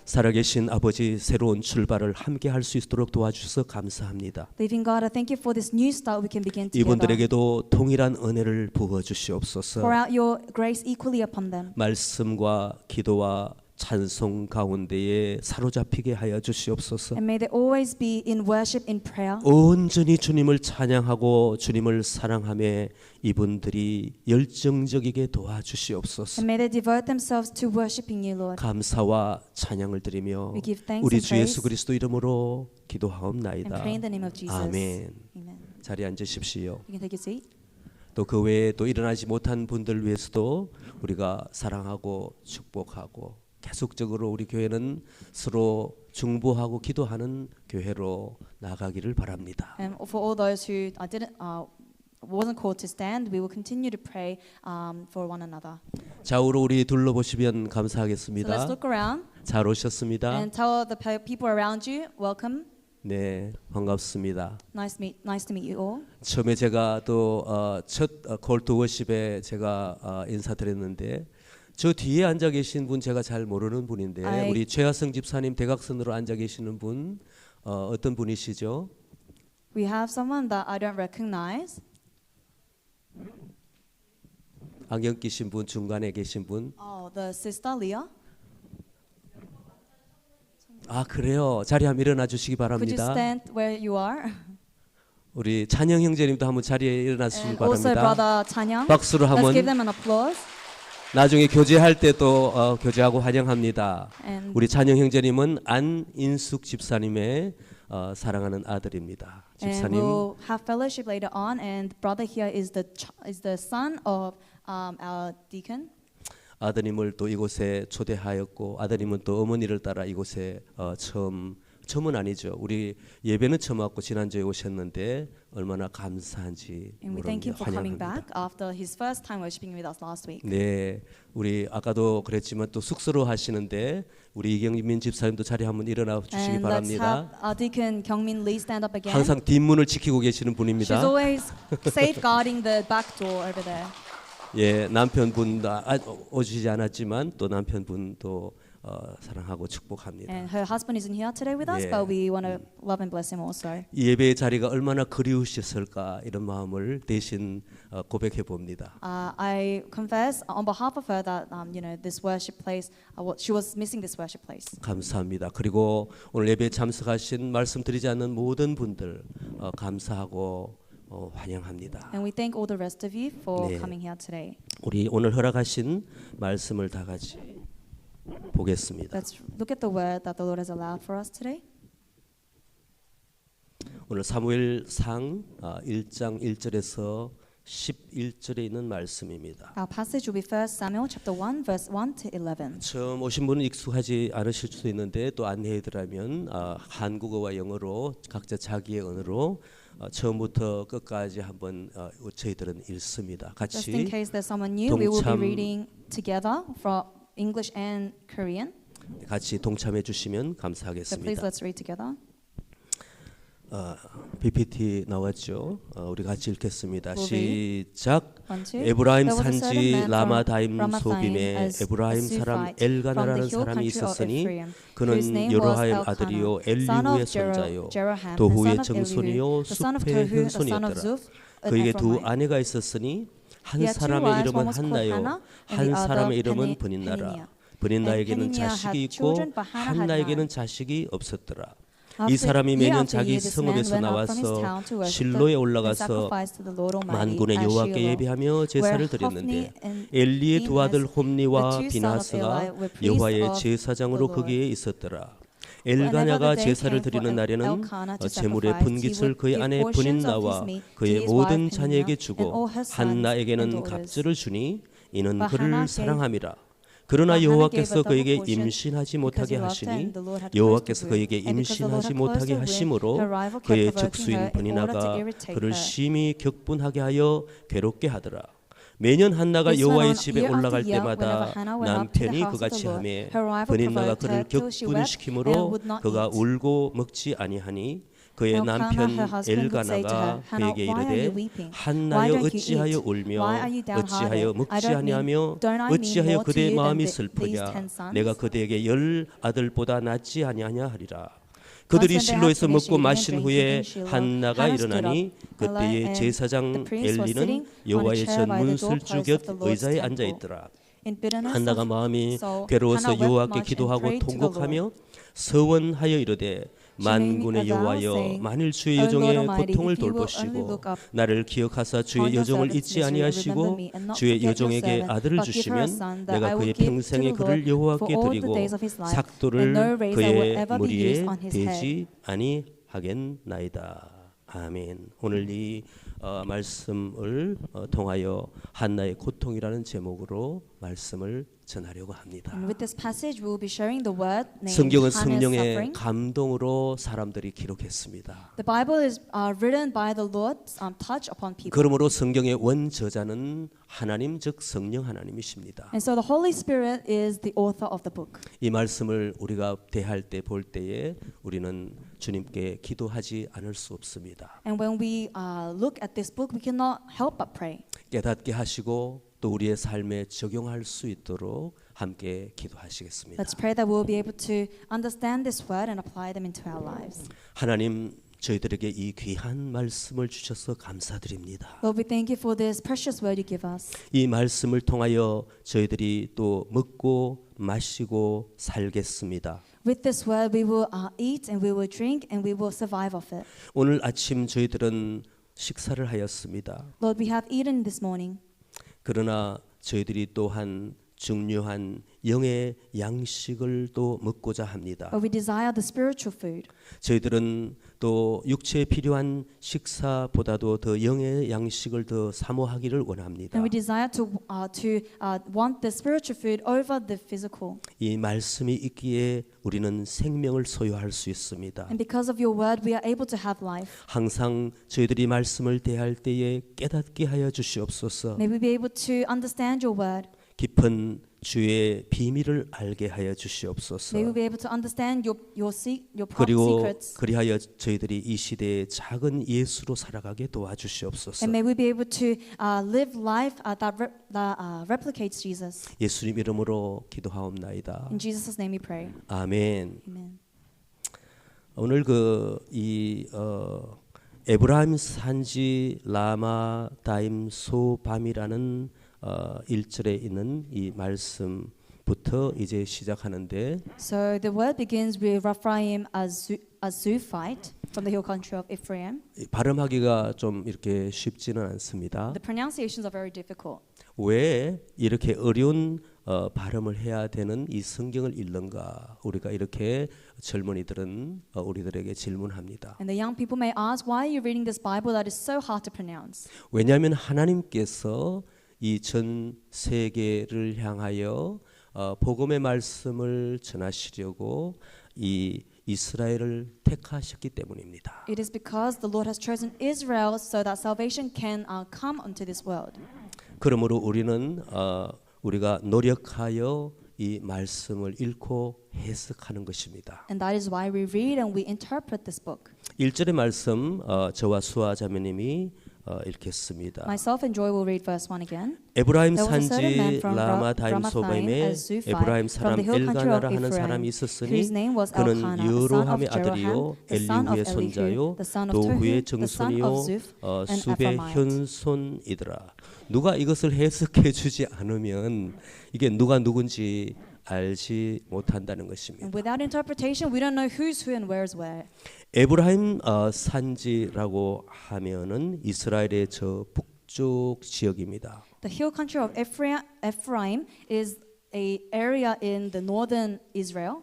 살아계신 아버지 새로운 출발을 함께 할 수 있도록 도와주셔서 감사합니다. Living God, I thank you for this new start we can begin together. 이분들에게도 동일한 은혜를 부어 주시옵소서. Pour out your grace equally upon them. 말씀과 기도와 찬송 가운데에 사로잡히게 하여 주시옵소서. And may they always be in worship, in prayer. 온전히 주님을 찬양하고 주님을 사랑하며 이분들이 열정적이게 도와주시옵소서. And may they devote themselves to worshiping you, Lord. 감사와 찬양을 드리며 We give thanks 우리 and 주 예수 praise 그리스도 이름으로 and 기도하옵나이다. pray in the name of Jesus. 아멘. Amen. 자리에 앉으십시오. You can take your seat. 또 그 외에 또 일어나지 못한 분들 위해서도 우리가 사랑하고 축복하고 계속적으로 우리 교회는 서로 중보하고 기도하는 교회로 나가기를 바랍니다. And for all those who wasn't called to stand, we will continue to pray for one another. 좌우로 우리 둘러보시면 So let's 감사하겠습니다. look around 잘 오셨습니다. and tell the people around you, welcome. 네, 반갑습니다. Nice to meet you all. 처음에 제가 또 첫 콜 투 워십에 제가 인사드렸는데 저 뒤에 앉아 계신 분 제가 잘 모르는 분인데 우리 최하성 집사님 대각선으로 앉아 계시는 분 어떤 분이시죠? We have someone that I don't recognize. 안경 끼신 분 중간에 계신 분. Oh, the sister Leah. 아 그래요. 자리 한번 일어나 주시기 Could you 바랍니다. stand where you are? 우리 찬영 형제님도 한번 자리에 일어나 주시기 And also 바랍니다. brother Chanyeong. 박수로 Let's 한번 give them an applause. 나중에 교제할 때 또 교제하고 환영합니다. And 우리 찬영 형제님은 안인숙 집사님의 사랑하는 아들입니다. And 집사님 we'll have fellowship later on. And brother here is the son of our deacon. 아드님을 또 이곳에 초대하였고 아드님은 또 어머니를 따라 이곳에 처음은 아니죠. 우리 예배는 처음 왔고 지난주에 오셨는데 얼마나 감사한지 And we thank him for coming back 환영합니다. after his first time worshiping with us last week. 네, 우리 아까도 그랬지만 또 쑥스러워 하시는데 우리 이경민 집사님도 자리 한번 일어나 주시기 And let's 바랍니다. have our deacon Kyungmin Lee stand up again. 항상 뒷문을 지키고 계시는 She's 분입니다. always safeguarding the back door over there. 예, 남편분 오시지 않았지만 또 남편분도 사랑하고 축복합니다. And her husband isn't here today with us, 예. but we want to love and bless him also. 이 예배의 자리가 얼마나 그리우셨을까 이런 마음을 대신 고백해 봅니다. I confess on behalf of her that this worship place, she was missing this worship place. 감사합니다. 그리고 오늘 예배에 참석하신 말씀드리지 않는 모든 분들 감사하고 환영합니다. And we thank all the rest of you for 네. coming here today. 우리 오늘 허락하신 말씀을 다 같이 보겠습니다. Let's look at the word that the Lord has allowed for us today. 오늘 사무엘상 1장 1절에서 11절에 있는 말씀입니다. Our passage will be 1 Samuel chapter 1 verse 1 to 11. 처음 오신 분은 익숙하지 않으실 수도 있는데 또 안내해드리면 한국어와 영어로 각자 자기의 언어로 처음부터 끝까지 한번 저희들은 읽습니다. Just in 같이 case there's someone new, we will be 동참- reading together from English and Korean. 동참해 주시면 So please 감사하겠습니다. let's read together. PPT 나왔죠? 우리 같이 읽겠습니다. We'll read. 시작. 1, 2. 에브라임 There was a certain 산지 man from 라마다임 Ramathaim 소빔에 as 에브라임 a 사람 Suphite from 엘가나라는 the hill 사람이 country of 있었으니 Ephraim, whose 그는 name was 여로하임 Elkanah, 아들이요 son 엘리후의 of 손자요 Jeroham, 도후의 the son of 정손이요 Elihu, the son of 숲의 Tohu, the son of 현손이었더라. Zuph, an 그에게 두 Ephraimite. 아내가 있었으니 한 He had two 사람의 wives, 이름은 one was called 한나요 Hannah, and 한 the other 사람의 이름은 Peninnah. 브닌나라 And 브닌나에게는 Peninnah 자식이 had 있고 children, but Hannah had 한나에게는 none. 자식이 없었더라. After- 이 사람이 year 매년 after 자기 year, this man 성읍에서 went up from his 나와서 town to worship 실로에 and 올라가서 sacrifice to the Lord Almighty 만군의 at 여호와께 Shiloh, 예배하며 제사를 where 드렸는데 Hophni and 엘리의 두 아들 Phinehas, 홈니와 the two sons of 비나스가 Eli, were priests 여호와의 of 제사장으로 the Lord. 거기에 있었더라. Whenever 엘가냐가 the day 제사를 came for 드리는 날에는 Elkanah to 제물의 sacrifice, he 분깃을 would 그의 give 아내 portions of 브닌나와 his meat to 그의 his 모든 wife 자녀에게 Peninnah 주고 and all her sons and 한나에게는 daughters. 갑절을 주니 이는 But 그를 Hannah gave- 사랑함이라. 그러나 But Hannah 여호와께서 gave a double 그에게 portion 임신하지 because 못하게 he loved her 하시니 and the Lord had closed 여호와께서 the 그에게 womb. And because the Lord 임신하지 had 못하게 closed the womb, 하심으로 her rival kept 그의 provoking 적수인 her in order to 브니나가 irritate 그를 her. 심히 격분하게 하여 괴롭게 하더라. 매년 한나가 This went 여호와의 on 집에 year after 올라갈 year. 때마다 Whenever Hannah went up to the 남편이 house of 그같이 the Lord, 하매 her rival 브닌나가 provoked 그를 her till she wept and 격분시키므로 would not 그가 eat. 울고 먹지 아니하니 그의 Elkanah, 남편 her husband, would say to her, 엘가나가 Hannah, 그에게 why are you 이르되 weeping? Why 한나여 don't you 어찌하여 eat? 울며 Why are you 어찌하여 downhearted? 먹지 I don't 아니하며 I mean 어찌하여 more to 그대의 you than 마음이 these 슬프냐 10 sons? 내가 그대에게 10 아들보다 낫지 아니하냐 하리라. 그들이 Once when they 실로에서 had 먹고 finished 마신 eating and 후에 drinking in Shiloh, 한나가 Hannah stood 일어나니 up, 그때의 and 제사장 the priest was 엘리는 sitting on a 여호와의 chair 전 by the 문설주 doorpost 곁 of the Lord's 의자에 앉아 temple. 있더라. In bitterness 한나가 of 마음이 soul, 괴로워서 Hannah wept 여호와께 much and 기도하고 prayed to the Lord. 통곡하며 서원하여 이르되 만군의 She made a vow, 여호와여 saying, 만일 주의 O Lord 여종의 Almighty, 고통을 if you will only 돌보시고 look up 나를 기억하사 주의 on your 여종을 servant's 잊지 misery and remember 아니하시고 me, and not 주의 forget your 여종에게 servant, 아들을 but give her a 주시면 son, that 내가 I will 그의 give to 평생에 the 그를 Lord 여호와께 for all the 드리고 days of his life, and 삭도를 no razor will 그의 ever be 무리에 used on his head. 대지 아니하겠나이다. 아멘. 오늘 이 말씀을 통하여 한나의 고통이라는 제목으로 말씀을 전하려고 합니다. And with this passage, we will be sharing the word named 성경은 Hannah's 성령의 suffering. 감동으로 사람들이 기록했습니다. The Bible is written by the Lord's touch upon people. 그러므로 성경의 원저자는 하나님 즉 성령 하나님이십니다. And so the Holy Spirit is the author of the book. 이 말씀을 우리가 대할 때 볼 때에 우리는 주님께 기도하지 않을 수 없습니다. And when we look at this book, we cannot help but pray. 깨닫게 하시고 또 우리의 삶에 적용할 수 있도록 함께 기도하시겠습니다. Let's pray that we will be able to understand this word and apply them into our lives. 하나님 저희들에게 이 귀한 말씀을 주셔서 감사드립니다. Lord, we thank you for this precious word you give us. 이 말씀을 통하여 저희들이 또 먹고 마시고 살겠습니다. With this word, we will eat and we will drink and we will survive off it. 오늘 아침 저희들은 식사를 하였습니다. Lord, we have eaten this morning. 그러나 저희들이 또한 중요한 영의 양식을 또 먹고자 합니다. But we desire the spiritual food. 저희들은 또 육체에 필요한 식사보다도 더 영의 양식을 더 사모하기를 원합니다. And we desire to want the spiritual food over the physical. 이 말씀이 있기에 우리는 생명을 소유할 수 있습니다. And because of your word, we are able to have life. 항상 저희들이 말씀을 대할 때에 깨닫게 하여 주시옵소서. May we be able to understand your word. 깊은 주의 비밀을 알게 하여 주시옵소서. May we be able to understand your 그리고 secrets. 그리하여 저희들이 이 시대에 작은 예수로 살아가게 도와주시옵소서. And may we be able to live life that replicates Jesus. 예수님 이름으로 기도하옵나이다. In Jesus' name we pray. 아멘. Amen. 오늘 에브라임 산지 라마다임 소밤이라는 1절에 있는 이 말씀부터 이제 시작하는데 So the word begins with Ephraim as Zophite from the hill country of Ephraim. 발음하기가 좀 이렇게 쉽지는 않습니다. The pronunciations are very difficult. 왜 이렇게 어려운 발음을 해야 되는 이 성경을 읽는가? 우리가 이렇게 젊은이들은 우리들에게 질문합니다. And the young people may ask, why are you reading this Bible that is so hard to pronounce? 왜냐하면 하나님께서 이 전 세계를 향하여 복음의 말씀을 전하시려고 이 이스라엘을 택하셨기 때문입니다. It is because the Lord has chosen Israel so that salvation can come onto this world. 그러므로 우리는 우리가 노력하여 이 말씀을 읽고 해석하는 것입니다. And that is why we read and we interpret this book. 1절의 말씀 저와 수아 자매님이 읽겠습니다. Myself and Joy will read verse 1 again. 에브라임 There was a certain man 산지 from 라마다임 소바임에 as Zophite 에브라임 from 사람 the hill country of 엘가나라 하는 사람이 Ephraim, 있었으니 whose name was 그는 Elkanah, the son of 여로함의 아들이요 Jeroham, the son of 엘리후의 손자요 Elihu, the son of 도후의 Tohu, the son 정손이요 of Zuph, and 수베 Ephraimite. 현손이더라. 누가 이것을 해석해 주지 않으면 이게 누가 누군지 알지 못한다는 것입니다. And without interpretation, we don't know who's who and where is where. 에브라임 산지라고 하면은 이스라엘의 저 북쪽 지역입니다. The hill country of Ephraim is a area in the northern Israel.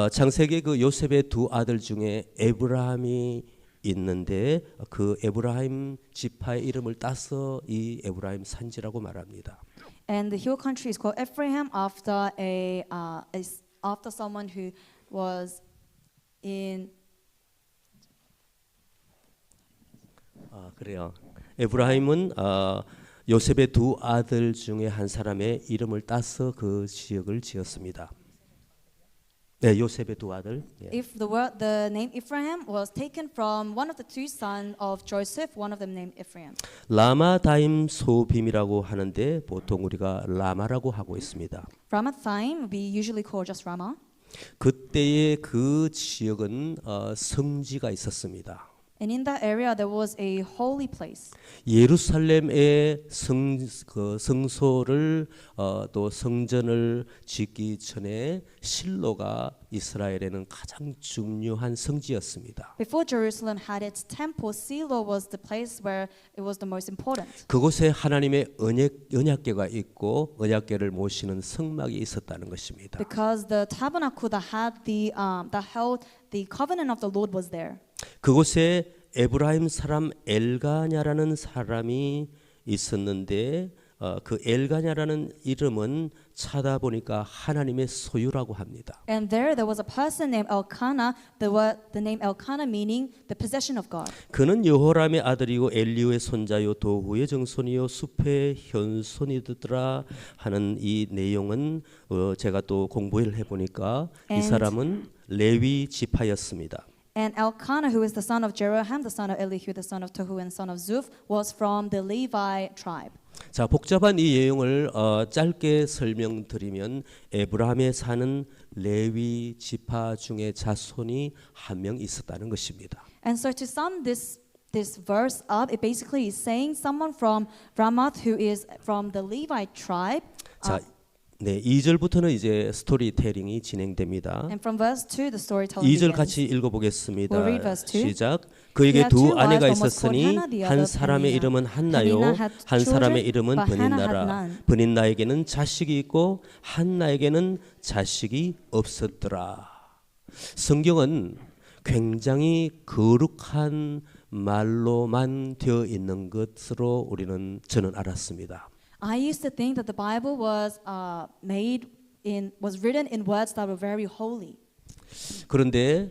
창세기 그 요셉의 두 아들 중에 에브라임이 있는데 그 에브라임 지파의 이름을 따서 이 에브라임 산지라고 말합니다. And the hill country is called Ephraim after after someone who was in. 그래요. 에브라임은 요셉의 두 아들 중에 한 사람의 이름을 따서 그 지역을 지었습니다. 네, 요셉의 두 아들. 예. If the name Ephraim was taken from one of the two sons of Joseph, one of them named Ephraim. 라마다임 소빔이라고 하는데 보통 우리가 라마라고 하고 있습니다. Ramathaim we usually call just Ramah. 그때의 그 지역은 성지가 있었습니다. And in that area there was a holy place. 예루살렘의 성소를 또 성전을 짓기 전에 실로가 이스라엘에는 가장 중요한 성지였습니다. Before Jerusalem had its temple, Shiloh was the place where it was the most important. 그곳에 하나님의 언약궤가 있고 언약궤를 모시는 성막이 있었다는 것입니다. Because the tabernacle that held the covenant of the Lord was there. 그곳에 에브라임 사람 엘가냐라는 사람이 있었는데 그 엘가냐라는 이름은 찾아보니까 하나님의 소유라고 합니다. And there was a person named Elkanah. The name Elkanah meaning the possession of God. 그는 여호람의 아들이고 엘리후의 손자요 도후의 정손이요 숲의 현손이더라 하는 이 내용은 제가 또 공부를 해보니까 이 사람은 레위 지파였습니다. And Elkanah, who is the son of Jeroham, the son of Elihu, the son of Tohu, and son of Zuph, was from the Levi tribe. 자, 복잡한 이 내용을 짧게 설명드리면 에브라함에 사는 레위 지파 중에 자손이 한 명 있었다는 것입니다. And so to sum this verse up, it basically is saying someone from Ramoth who is from the Levi tribe. 자, 네, 2절부터는 이제 스토리텔링이 진행됩니다. And from verse 2 the storytelling 2절 begins. 같이 읽어보겠습니다. We'll read verse 2. 시작. 그에게 He had 두 two 아내가 wives, one was called 있었으니 Hannah, the 한 other 사람의 Peninnah. 이름은 한나요, Peninnah had 한 사람의 children, 이름은 but Hannah had 브닌나라. none. 브닌나에게는 자식이 있고 한나에게는 자식이 없었더라. 성경은 굉장히 거룩한 말로만 되어 있는 것으로 저는 알았습니다. I used to think that the Bible was written in words that were very holy. 그런데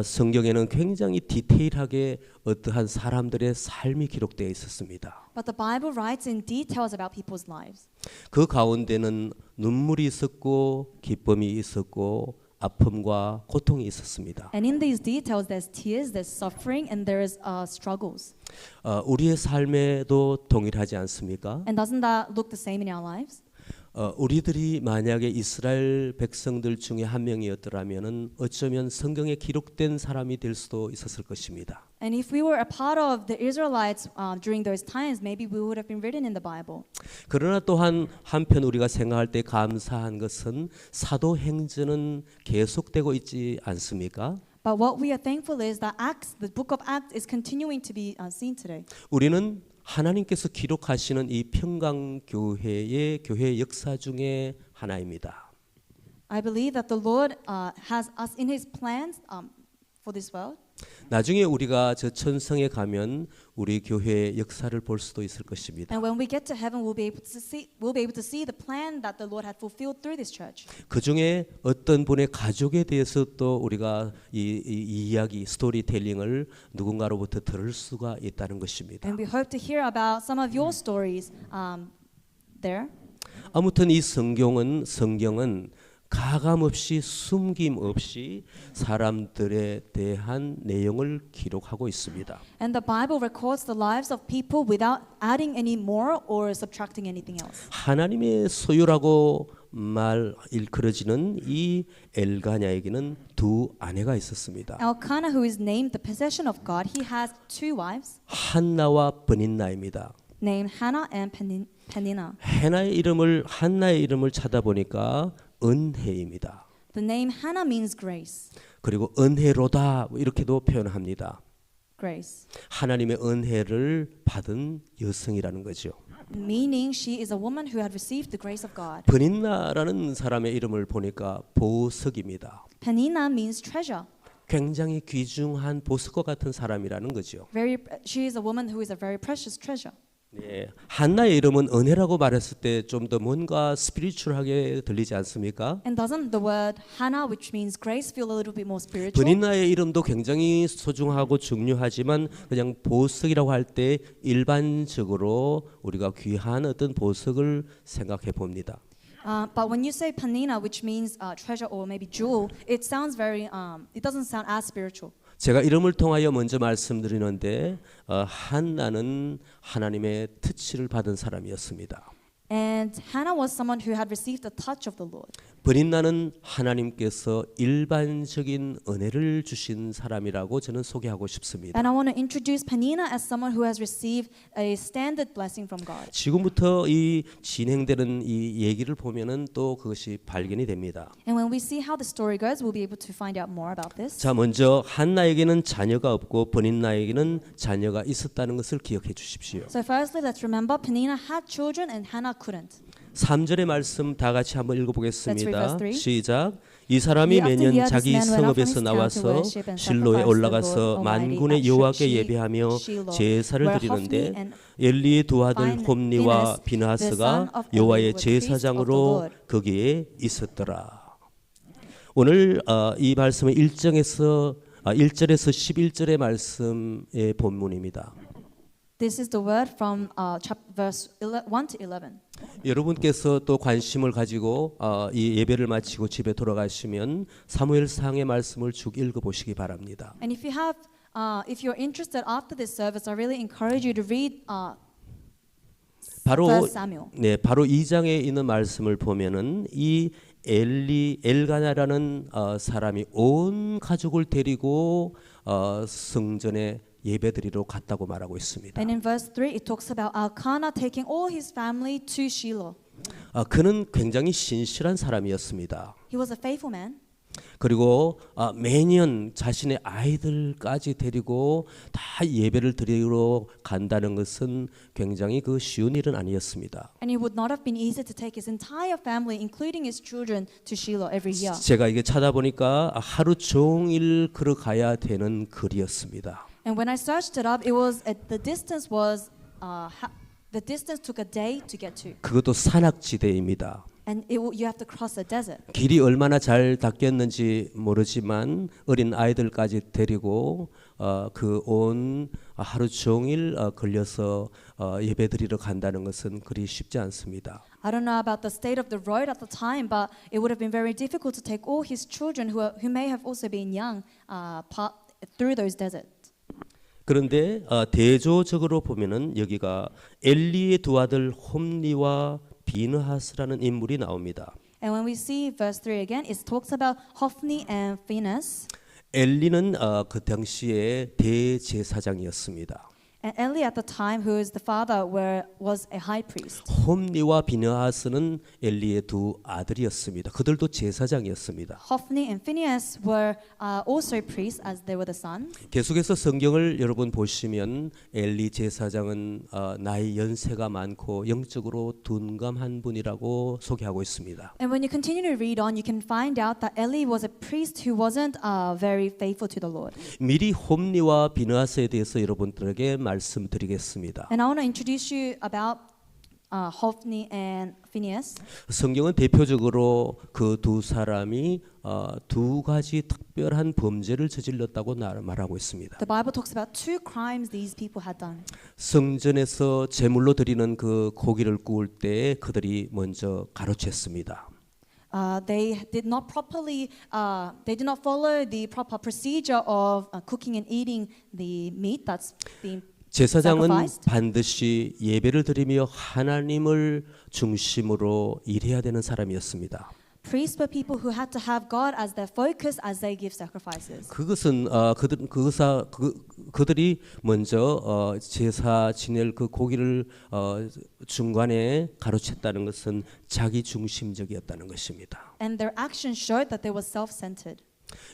성경에는 굉장히 디테일하게 어떠한 사람들의 삶이 기록되어 있었습니다. But the Bible writes in details about people's lives. 그 가운데는 눈물이 있었고 기쁨이 있었고 아픔과 고통이 있었습니다. And in these details there's tears, there's suffering, and there's struggles. 우리의 삶에도 동일하지 않습니까? And doesn't that look the same in our lives? 우리들이 만약에 이스라엘 백성들 중에 한 명이었더라면은 어쩌면 성경에 기록된 사람이 될 수도 있었을 것입니다. And if we were a part of the Israelites during those times, maybe we would have been written in the Bible. 그러나 또한 한편 우리가 생각할 때 감사한 것은 사도행전은 계속되고 있지 않습니까? But what we are thankful is that the book of Acts is continuing to be seen today. 우리는 하나님께서 기록하시는 이 평강교회의 교회 역사 중에 하나입니다. I believe that the Lord has us in His plans for this world. 나중에 우리가 저 천성에 가면 우리 교회의 역사를 볼 수도 있을 것입니다. And when we get to heaven, we'll be able to see the plan that the Lord had fulfilled through this church. 그 중에 어떤 분의 가족에 대해서 또 우리가 이 이야기 스토리텔링을 누군가로부터 들을 수가 있다는 것입니다. And we hope to hear about some of your stories there. 아무튼 이 성경은 가감 없이 숨김 없이 사람들에 대한 내용을 기록하고 있습니다. And the Bible records the lives of people without adding any more or subtracting anything else. 하나님의 소유라고 일컬어지는 이 엘가냐에게는 두 아내가 있었습니다. Elkanah, who is named the possession of God, he has two wives 한나와 브닌나입니다. named Hannah and Peninnah. 한나의 이름을 찾아보니까 은혜입니다. The name Hannah means grace. 그리고 은혜로다 이렇게도 표현합니다. Grace. 하나님의 은혜를 받은 여성이라는 거죠. Meaning she is a woman who had received the grace of God. 브닌나라는 사람의 이름을 보니까 보석입니다. Peninnah means treasure. 굉장히 귀중한 보석과 같은 사람이라는 거죠. She is a woman who is a very precious treasure. 네, 한나의 이름은 은혜라고 말했을 때 좀 더 뭔가 스피리추얼하게 들리지 않습니까? And doesn't the word Hannah, which means grace, feel a little bit more spiritual? 브닌나의 이름도 굉장히 소중하고 중요하지만 그냥 보석이라고 할 때 일반적으로 우리가 귀한 어떤 보석을 생각해 봅니다. But when you say panina, which means treasure or maybe jewel, it sounds very. It doesn't sound as spiritual. 제가 이름을 통하여 먼저 말씀드리는데 한나는 하나님의 터치를 받은 사람이었습니다. And Hannah was someone who had received the touch of the Lord. 브린나는 하나님께서 일반적인 은혜를 주신 사람이라고 저는 소개하고 싶습니다. And I want to introduce Penina as someone who has received a standard blessing from God. 지금부터 이 진행되는 이 얘기를 보면은 또 그것이 발견이 됩니다. And when we see how the story goes, we'll be able to find out more about this. 자, 먼저 한나에게는 자녀가 없고 브린나에게는 자녀가 있었다는 것을 기억해 주십시오. So firstly, let's remember Penina had children and Hannah couldn't. 3절의 말씀 다 같이 한번 Let's read 읽어보겠습니다. verse 3. 시작. 이 사람이 Year after 매년 year, 자기 this man went up from 성읍에서 his town to 나와서 worship and 실로에 sacrifice the 올라가서 Lord Almighty 만군의 at 여호와께 Shiloh, 예배하며 Shiloh, 제사를 where 드리는데 Hophni and 엘리의 두 아들 Phinehas, 홈니와 the son 비느하스가 of Eli, 여호와의 were priests of the 제사장으로 Lord. 거기에 있었더라. 오늘 이 말씀은 1절에서 11절의 말씀의 본문입니다. This is the word from verse 1 to 11. 여러분께서 또 관심을 가지고 이 예배를 마치고 집에 돌아가시면 사무엘상의 말씀을 쭉 읽어보시기 바랍니다. And if you're interested after this service, I really encourage you to read 바로 1 Samuel. 네, 바로 2장에 있는 말씀을 보면은 이 엘가나라는 사람이 온 가족을 데리고 성전에 예배드리러 갔다고 말하고 있습니다. And in verse 3, it talks about Elkanah taking all his family to Shiloh. 그는 굉장히 신실한 사람이었습니다. He was a faithful man. 그리고 매년 자신의 아이들까지 데리고 다 예배를 드리러 간다는 것은 굉장히 쉬운 일은 아니었습니다. And it would not have been easy to take his entire family, including his children, to Shiloh every year. 제가 이게 찾아보니까 하루 종일 걸어가야 되는 거리였습니다. And when I searched it up, the distance took a day to get to. 그것도 산악지대입니다. And you have to cross a desert. 길이 얼마나 잘 닦였는지 모르지만 어린 아이들까지 데리고 그 온 하루 종일 걸려서 예배드리러 간다는 것은 그리 쉽지 않습니다. I don't know about the state of the road at the time, but it would have been very difficult to take all his children who may have also been young through those deserts. 그런데 대조적으로 보면은 여기가 엘리의 두 아들 홈니와 비느하스라는 인물이 나옵니다. And when we see verse 3 again, it talks about Hophni and Phinehas. 엘리는 그 당시에 대제사장이었습니다. And Eli at the time, who is the father, was a high priest. 홈니와 비느하스는 엘리의 두 아들이었습니다. 그들도 제사장이었습니다. Hophni and Phinehas were also priests as they were the sons. 계속해서 성경을 여러분 보시면 엘리 제사장은 나이 연세가 많고 영적으로 둔감한 분이라고 소개하고 있습니다. And when you continue to read on, you can find out that Eli was a priest who wasn't very faithful to the Lord. 미리 홈니와 비느하스에 대해서 여러분들에게 말씀드리겠습니다. And I want to introduce you about Hophni and Phinehas. 성경은 대표적으로 그 두 사람이 두 가지 특별한 범죄를 저질렀다고 말하고 있습니다. The Bible talks about two crimes these people had done. 성전에서 제물로 드리는 그 고기를 구울 때 그들이 먼저 가로챘습니다. They did not follow the proper procedure of cooking and eating the meat that's being 제사장은 sacrificed. 반드시 예배를 드리며 하나님을 중심으로 일해야 되는 사람이었습니다. Priests were people who had to have God as their focus as they give sacrifices. 그것은 그들이 먼저 제사 지낼 그 고기를 중간에 가로챘다는 것은 자기 중심적이었다는 것입니다. And their actions showed that they were self-centered.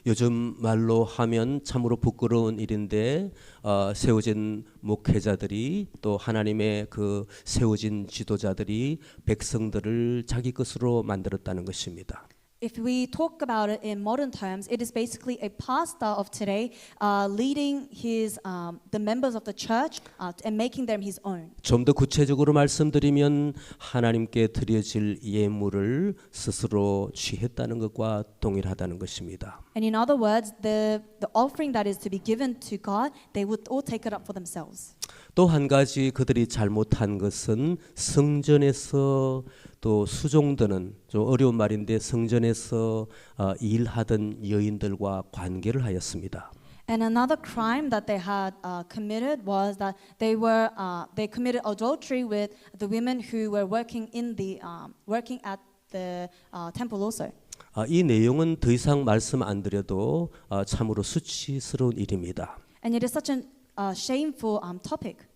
요즘 말로 하면 참으로 부끄러운 일인데 세워진 목회자들이 또 하나님의 그 세워진 지도자들이 백성들을 자기 것으로 만들었다는 것입니다. If we talk about it in modern terms, it is basically a pastor of today leading the members of the church and making them his own. 좀 더 구체적으로 말씀드리면 하나님께 드려질 예물을 스스로 취했다는 것과 동일하다는 것입니다. And in other words, the offering that is to be given to God, they would all take it up for themselves. 또 한 가지 그들이 잘못한 것은 성전에서 또 수종드는 좀 어려운 말인데 성전에서 일하던 여인들과 관계를 하였습니다. And another crime that they had committed was that they committed adultery with the women who were working working at the temple also. 이 내용은 더 이상 말씀 안 드려도 참으로 수치스러운 일입니다. And it is such a shameful topic.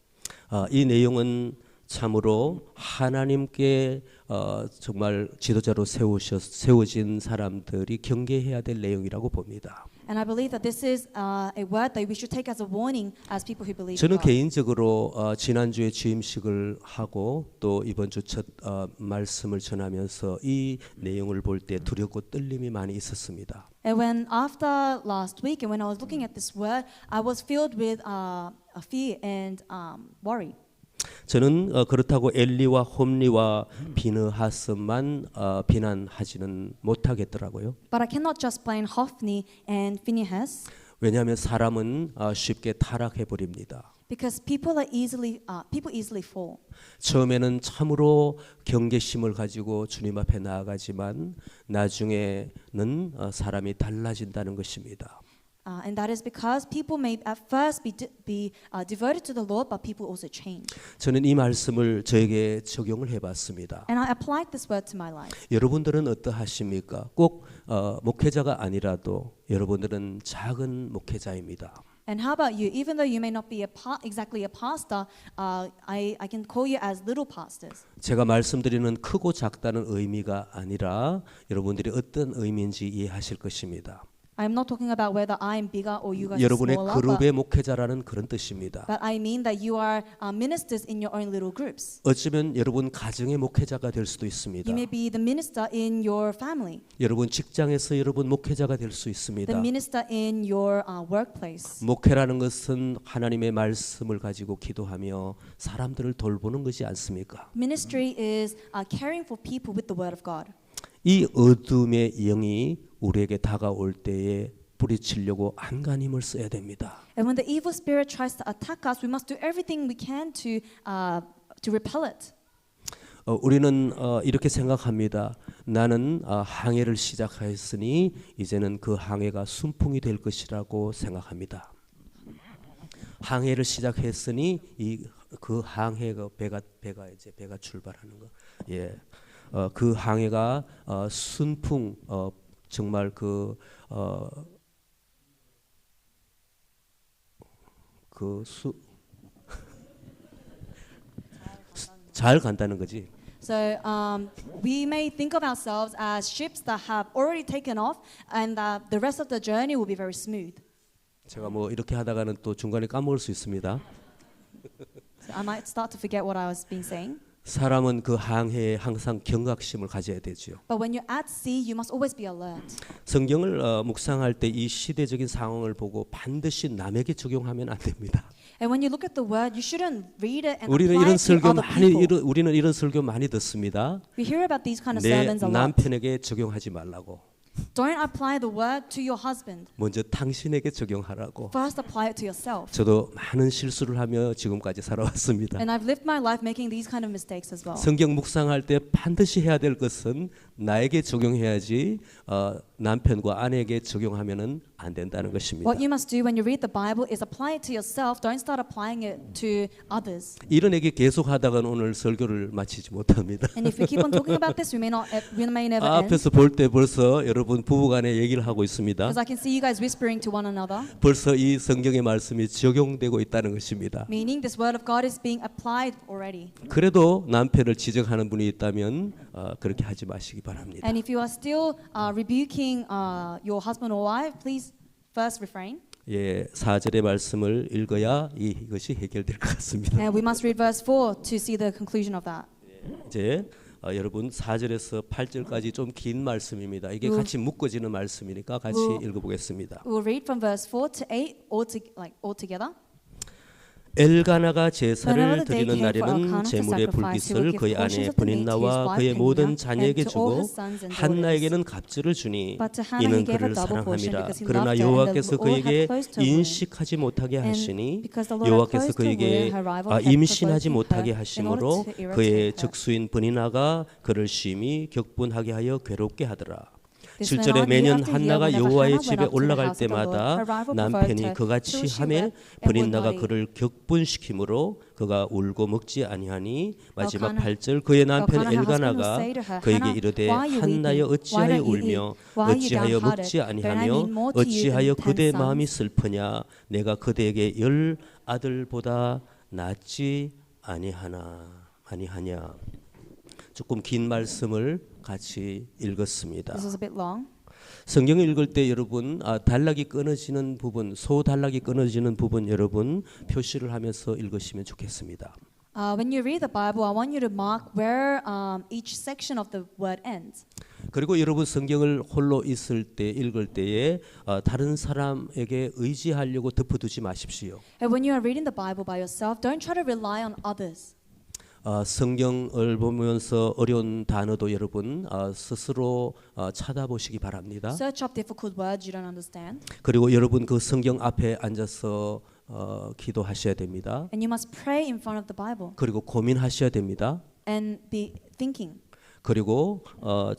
이 내용은 참으로 하나님께 정말 지도자로 세워진 사람들이 경계해야 될 내용이라고 봅니다. And I believe that this is a word that we should take as a warning as people who believe in 저는 God. 개인적으로 지난주에 취임식을 하고 또 이번 주 첫 말씀을 전하면서 이 내용을 볼 때 두렵고 떨림이 많이 있었습니다. And when after last week and when I was looking at this word, I was filled with a fear and worry. 저는 그렇다고 엘리와 홈리와 비느하스만 비난하지는 못하겠더라고요. But I cannot just blame Hophni and Phinehas 왜냐하면 사람은 쉽게 타락해 버립니다. because people easily fall. 처음에는 참으로 경계심을 가지고 주님 앞에 나아가지만 나중에는 사람이 달라진다는 것입니다. And that is because people may at first be devoted to the Lord, but people also change. 저는 이 말씀을 저에게 적용을 해봤습니다. And I applied this word to my life. 여러분들은 어떠하십니까? 꼭 목회자가 아니라도 여러분들은 작은 목회자입니다. And how about you? Even though you may not be exactly a pastor, I can call you as little pastors. 제가 말씀드리는 크고 작다는 의미가 아니라 여러분들이 어떤 의미인지 이해하실 것입니다. I'm not talking about whether I'm bigger or you guys are 여러분의 smaller, 그룹의 목회자라는 그런 뜻입니다. but I mean that you are ministers in your own little groups. 어쩌면 여러분 가정의 목회자가 될 수도 있습니다. You may be the minister in your family, 여러분 직장에서 여러분 목회자가 될 수 the 있습니다. minister in your workplace. 목회라는 것은 하나님의 말씀을 가지고 기도하며 사람들을 돌보는 것이 않습니까? Ministry is caring for people with the word of God. 이 어둠의 영이 우리에게 다가올 때에 뿌리치려고 안간 힘을 써야 됩니다. And when the evil spirit tries to attack us, we must do everything we can to repel it. 우리는 이렇게 생각합니다. 나는 항해를 시작하였으니 이제는 그 항해가 순풍이 될 것이라고 생각합니다. 항해를 시작했으니 그 항해가 배가 출발하는 거. 예. 그 항해가 순풍 정말 잘 간다는 거지. So we may think of ourselves as ships that have already taken off, and that the rest of the journey will be very smooth. 제가 뭐 이렇게 하다가는 또 중간에 까먹을 수 있습니다. So I might start to forget what I was saying. 사람은 그 항해에 항상 경각심을 가져야 되죠. But when you're at sea, you must always be alert. 성경을 묵상할 때 이 시대적인 상황을 보고 반드시 남에게 적용하면 안 됩니다. And when you look at the word, you shouldn't read it and 우리는 apply 이런 it to 설교 other people. 우리는 이런 설교 많이 듣습니다. We hear about these kind of 내 sermons a lot. 남편에게 적용하지 말라고. Don't apply the word to your husband. 먼저 당신에게 적용하라고. First apply it to yourself. 저도 많은 실수를 하며 지금까지 살아왔습니다. And I've lived my life making these kind of mistakes as well. 성경 묵상할 때 반드시 해야 될 것은 나에게 적용해야지 남편과 아내에게 적용하면은 안 된다는 것입니다. What you must do when you read the Bible is apply it to yourself. Don't start applying it to others. 이런 얘기 계속 하다가는 오늘 설교를 마치지 못합니다. And if we keep on talking about this, we may never end. 앞에서 볼 때 벌써 여러분 부부간에 얘기를 하고 있습니다. Because I can see you guys whispering to one another. 벌써 이 성경의 말씀이 적용되고 있다는 것입니다. Meaning this word of God is being applied already. 그래도 남편을 지적하는 분이 있다면 그렇게 하지 마시기 바랍니다. And if you are still rebuking your husband or wife, please first refrain. 예, 4절의 말씀을 읽어야 이것이 해결될 것 같습니다. And we must read verse 4 to see the conclusion of that. 이제 여러분 4절에서 8절까지 좀 긴 말씀입니다. 이게 같이 묶어지는 말씀이니까 같이 읽어보겠습니다. We'll read from verse 4 to 8 all together. 엘가나가 제사를 Whenever the day 드리는 came for 날에는 Elkanah to 제물의 sacrifice, he 불빛을 would give 그의 portions 아내 of the meat to his 브닌나와 wife 그의 모든 Peninnah 자녀에게 and to all 주고 his sons and daughters. 한나에게는 갑주를 주니 But to Hannah 이는 he gave a 그를 double portion 사랑함이라. because he 그러나 loved her, and the 여호와께서 Lord 그에게 had closed her womb. 인식하지 못하게 And 하시니 because the Lord had 여호와께서 closed her 그에게 womb, her rival kept 임신하지 provoking 못하게 her in 하심으로 order to irritate 그의 her. 적수인 브니나가 그를 심히 격분하게 하여 괴롭게 하더라. This went 7절에 on year 매년 after year. 한나가 Whenever 여호와의 Hannah 집에 went up to the 올라갈 house of the Lord, 때마다 her rival 남편이 provoked her 그같이 till she 하매 wept and would 브닌나가 not eat. 그를 격분시키므로 그가 울고 먹지 아니하니 마지막 Elkanah- 8절 그의 남편 Elkanah, her husband, will 엘가나가 say to her, 그에게 Hannah, 이르되 why are you 한나여 weeping? 어찌하여 Why don't you 울며 eat? Why are you 어찌하여 downhearted? 먹지 Don't I 아니하며 mean more to you 어찌하여 than 그대 10 마음이 sons? 슬프냐 내가 그대에게 10 아들보다 낫지 아니하냐. 조금 긴 말씀을 같이 읽었습니다. This was a bit long. 성경을 읽을 때 여러분 단락이 끊어지는 부분, 소단락이 끊어지는 부분 여러분 표시를 하면서 읽으시면 좋겠습니다. When you read the Bible, I want you to mark where each section of the word ends. 그리고 여러분 성경을 홀로 있을 때 읽을 때에 다른 사람에게 의지하려고 덮어두지 마십시오. And when you are reading the Bible by yourself, don't try to rely on others. 성경을 보면서 어려운 단어도 여러분 스스로 찾아보시기 바랍니다. Search up difficult words you don't understand. 그리고 여러분 그 성경 앞에 앉아서 기도하셔야 됩니다. And you must pray in front of the Bible 그리고 고민하셔야 됩니다. and be thinking. 그리고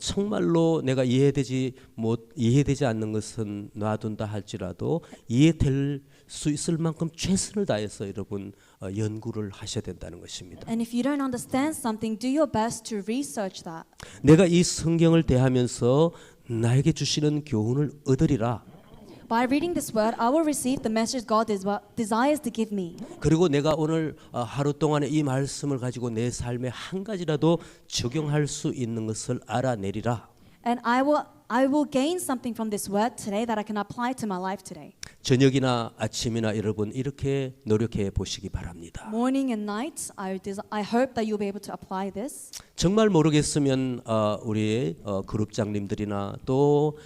정말로 내가 이해되지 않는 것은 놔둔다 할지라도 이해될 수 있을 만큼 최선을 다해서 여러분 연구를 하셔야 된다는 것입니다. And if you don't understand something, do your best to research that. 내가 이 성경을 대하면서 나에게 주시는 교훈을 얻으리라. By reading this word, I will receive the message God desires to give me. 그리고 내가 오늘 하루 동안에 이 말씀을 가지고 내 삶에 한 가지라도 적용할 수 있는 것을 알아내리라. And I will gain something from this word today that I can apply to my life today. 저녁이나 아침이나 여러분 이렇게 노력해 보시기 바랍니다. Morning and night, I hope that you'll be able to apply this. 정말 모르겠으면 우리 그룹장님들이나 또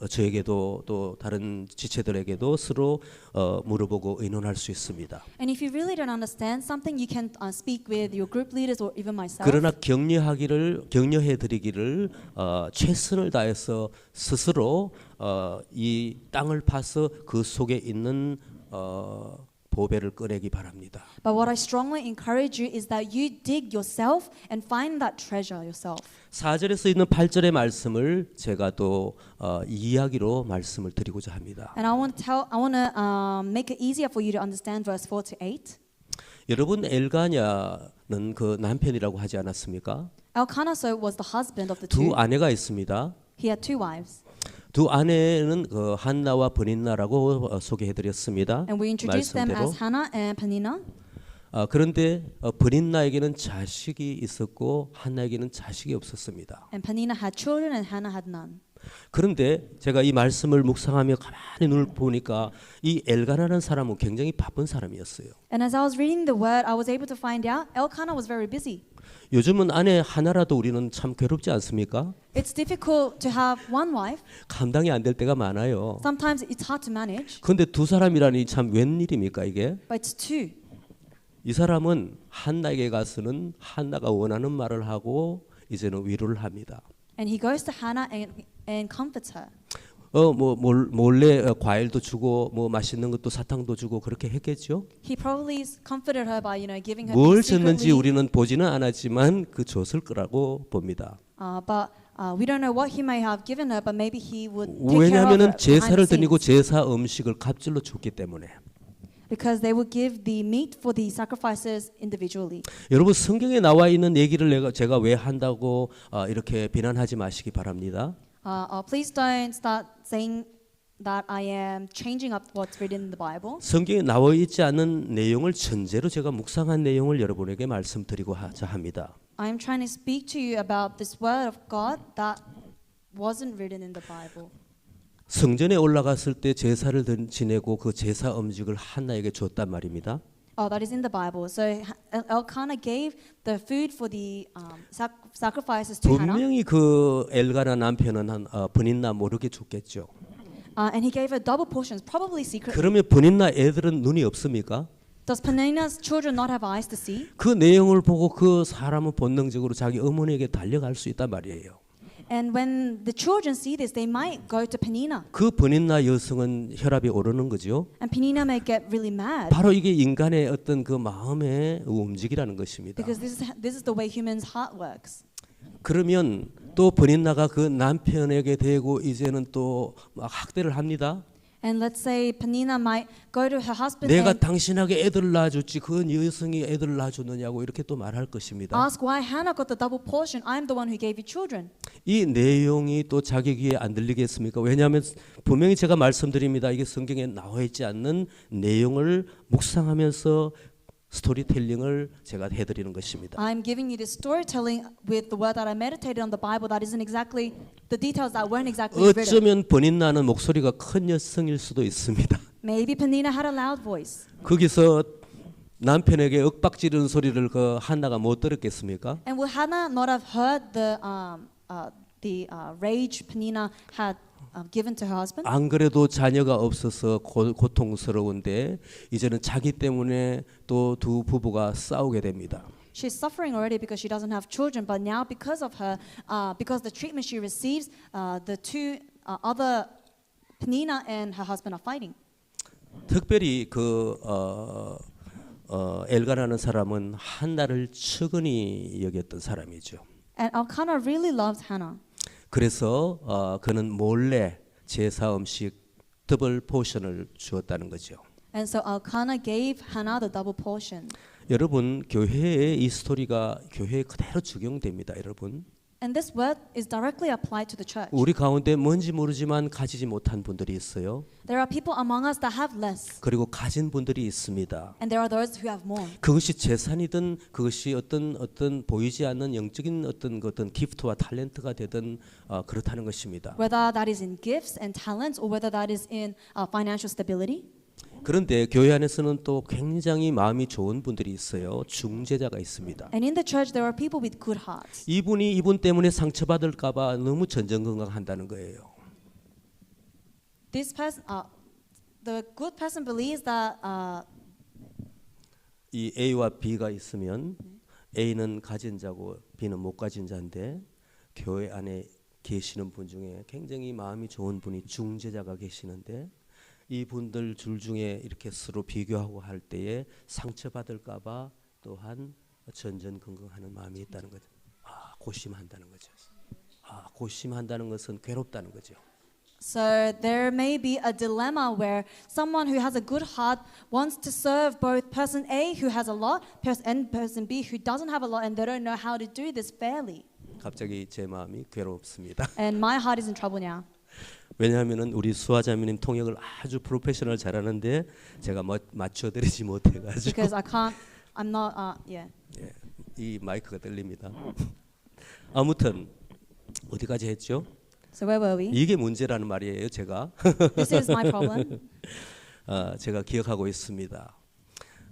저에게도 또 다른 지체들에게도 서로 물어보고 의논할 수 있습니다. And if you really don't understand something, you can speak with your group leaders or even myself. 그러나 격려해 드리기를 최선을 다해서 스스로 이 땅을 파서 그 속에 있는 보배를 꺼내기 바랍니다. But what I strongly encourage you is that you dig yourself and find that treasure yourself. 4절에서 있는 8절의 말씀을 제가 또 이야기로 말씀을 드리고자 합니다. And I want to make it easier for you to understand verse 4 to 8. 여러분 엘가냐는 그 남편이라고 하지 않았습니까? Elkanah was the husband of the two. 두 아내가 있습니다. He had two wives. 두 아내는 그 한나와 브닌나라고 소개해드렸습니다. And we introduced them 말씀대로. as Hannah and Peninnah. 그런데 브닌나에게는 자식이 있었고 한나에게는 자식이 없었습니다. And Peninnah had children and Hannah had none. 그런데 제가 이 말씀을 묵상하며 가만히 눈을 보니까 이 엘가나라는 사람은 굉장히 바쁜 사람이었어요. And as I was reading the word, I was able to find out Elkanah was very busy. 요즘은 아내 하나라도 우리는 참 괴롭지 않습니까? It's difficult to have one wife. 감당이 안 될 때가 많아요. Sometimes it's hard to manage. 그런데 두 사람이라니 참 웬일입니까 이게? But it's two. 이 사람은 한나에게 가서는 한나가 원하는 말을 하고 이제는 위로를 합니다. And he goes to Hannah and comforts her. 몰래 과일도 주고 뭐 맛있는 것도 사탕도 주고 그렇게 했겠죠. He probably comforted her by giving her 뭘 things 줬는지 secretly. 우리는 보지는 않았지만 그 줬을 거라고 봅니다. But we don't know what he may have given her, but maybe he would take care of her 왜냐하면은 behind 제사를 the 드리고 scenes. 제사 음식을 갑질로 줬기 때문에. Because they would give the meat for the sacrifices individually. 여러분 성경에 나와 있는 얘기를 제가 왜 한다고 이렇게 비난하지 마시기 바랍니다. Please don't start saying that I am changing up what's written in the Bible. 성경에 나와 있지 않은 내용을 전제로 제가 묵상한 내용을 여러분에게 말씀드리고자 합니다. I am trying to speak to you about this word of God that wasn't written in the Bible. 성전에 올라갔을 때 제사를 지내고 그 제사 음식을 한나에게 줬단 말입니다. That is in the Bible. So Elkanah gave the food for the sacrifices to Hannah. 분명히 그 엘가나 남편은 브닌나 모르게 줬겠죠. And he gave her double portions, probably secretly. 그러면 브닌나 애들은 눈이 없습니까? Does Penina's children not have eyes to see? 그 내용을 보고 그 사람은 본능적으로 자기 어머니에게 달려갈 수 있단 말이에요. And when the children see this, they might go to Penina. 그 버닌나 여성은 혈압이 오르는 거죠. And Penina may get really mad 바로 이게 인간의 어떤 그 마음의 움직이라는 것입니다. because this is the way humans' heart works. 그러면 또 버닌나가 그 남편에게 대고 이제는 또 막 학대를 합니다. And let's say Penina might go to her husband 내가 and 당신에게 애들을 낳아줬지 그 여성이 애들을 낳아줬느냐고 이렇게 또 말할 것입니다. ask why Hannah got the double portion. I'm the one who gave you children. 이 내용이 또 자기 귀에 안 들리겠습니까? 왜냐하면 분명히 제가 말씀드립니다. 이게 성경에 나와 있지 않는 내용을 묵상하면서 스토리텔링을 제가 해드리는 것입니다. I'm giving you this storytelling with the word that I meditated on the Bible that isn't exactly the details that weren't exactly written. 어쩌면 버닌나는 목소리가 큰 여성일 수도 있습니다. Maybe Penina had a loud voice. 거기서 남편에게 윽박지르는 소리를 그 한나가 못 들었겠습니까? And would Hannah not have heard the rage Penina had given to her husband? 안 그래도 자녀가 없어서 고통스러운데 이제는 자기 때문에 또 두 부부가 싸우게 됩니다. She's suffering already because she doesn't have children, but now because of her, because the treatment she receives, the two other Penina and her husband are fighting. 특별히 그 엘가라는 사람은 한나를 측은히 여겼던 사람이죠. And Elkanah really loved Hannah. 그래서 그는 몰래 제사 음식 더블 포션을 주었다는 거죠. And so Elkanah gave Hannah the double portion. 여러분 교회에 이 스토리가 교회에 그대로 적용됩니다, 여러분. And this word is directly applied to the church. 우리 가운데 뭔지 모르지만 가지지 못한 분들이 있어요. There are people among us that have less, 그리고 가진 분들이 있습니다. and there are those who have more. 그것이 재산이든 그것이 어떤 보이지 않는 영적인 어떤 기프트와 탤런트가 되든 그렇다는 것입니다. Whether that is in gifts and talents, or whether that is in financial stability. 그런데 교회 안에서는 또 굉장히 마음이 좋은 분들이 있어요. 중재자가 있습니다. And in the church, there are people with good hearts. 이분이 이분 때문에 상처받을까봐 너무 전전긍긍한다는 거예요. This person, the good person believes that 이 A와 B가 있으면 A는 가진 자고 B는 못 가진 자인데 교회 안에 계시는 분 중에 굉장히 마음이 좋은 분이 중재자가 계시는데 이 분들 줄 중에 이렇게 서로 비교하고 할 때에 상처받을까봐 또한 전전긍긍하는 마음이 있다는 거죠. 고심한다는 거죠. 고심한다는 것은 괴롭다는 거죠. So there may be a dilemma where someone who has a good heart wants to serve both person A who has a lot and person B who doesn't have a lot, and they don't know how to do this fairly. 갑자기 제 마음이 괴롭습니다. And my heart is in trouble now. 왜냐하면은 우리 수아자매님 통역을 아주 프로페셔널 잘하는데 제가 맞춰드리지 못해가지고 Because I'm not, yeah. 예, 이 마이크가 들립니다. 아무튼 어디까지 했죠? So where were we? 이게 문제라는 말이에요, 제가. This is my problem. 제가 기억하고 있습니다.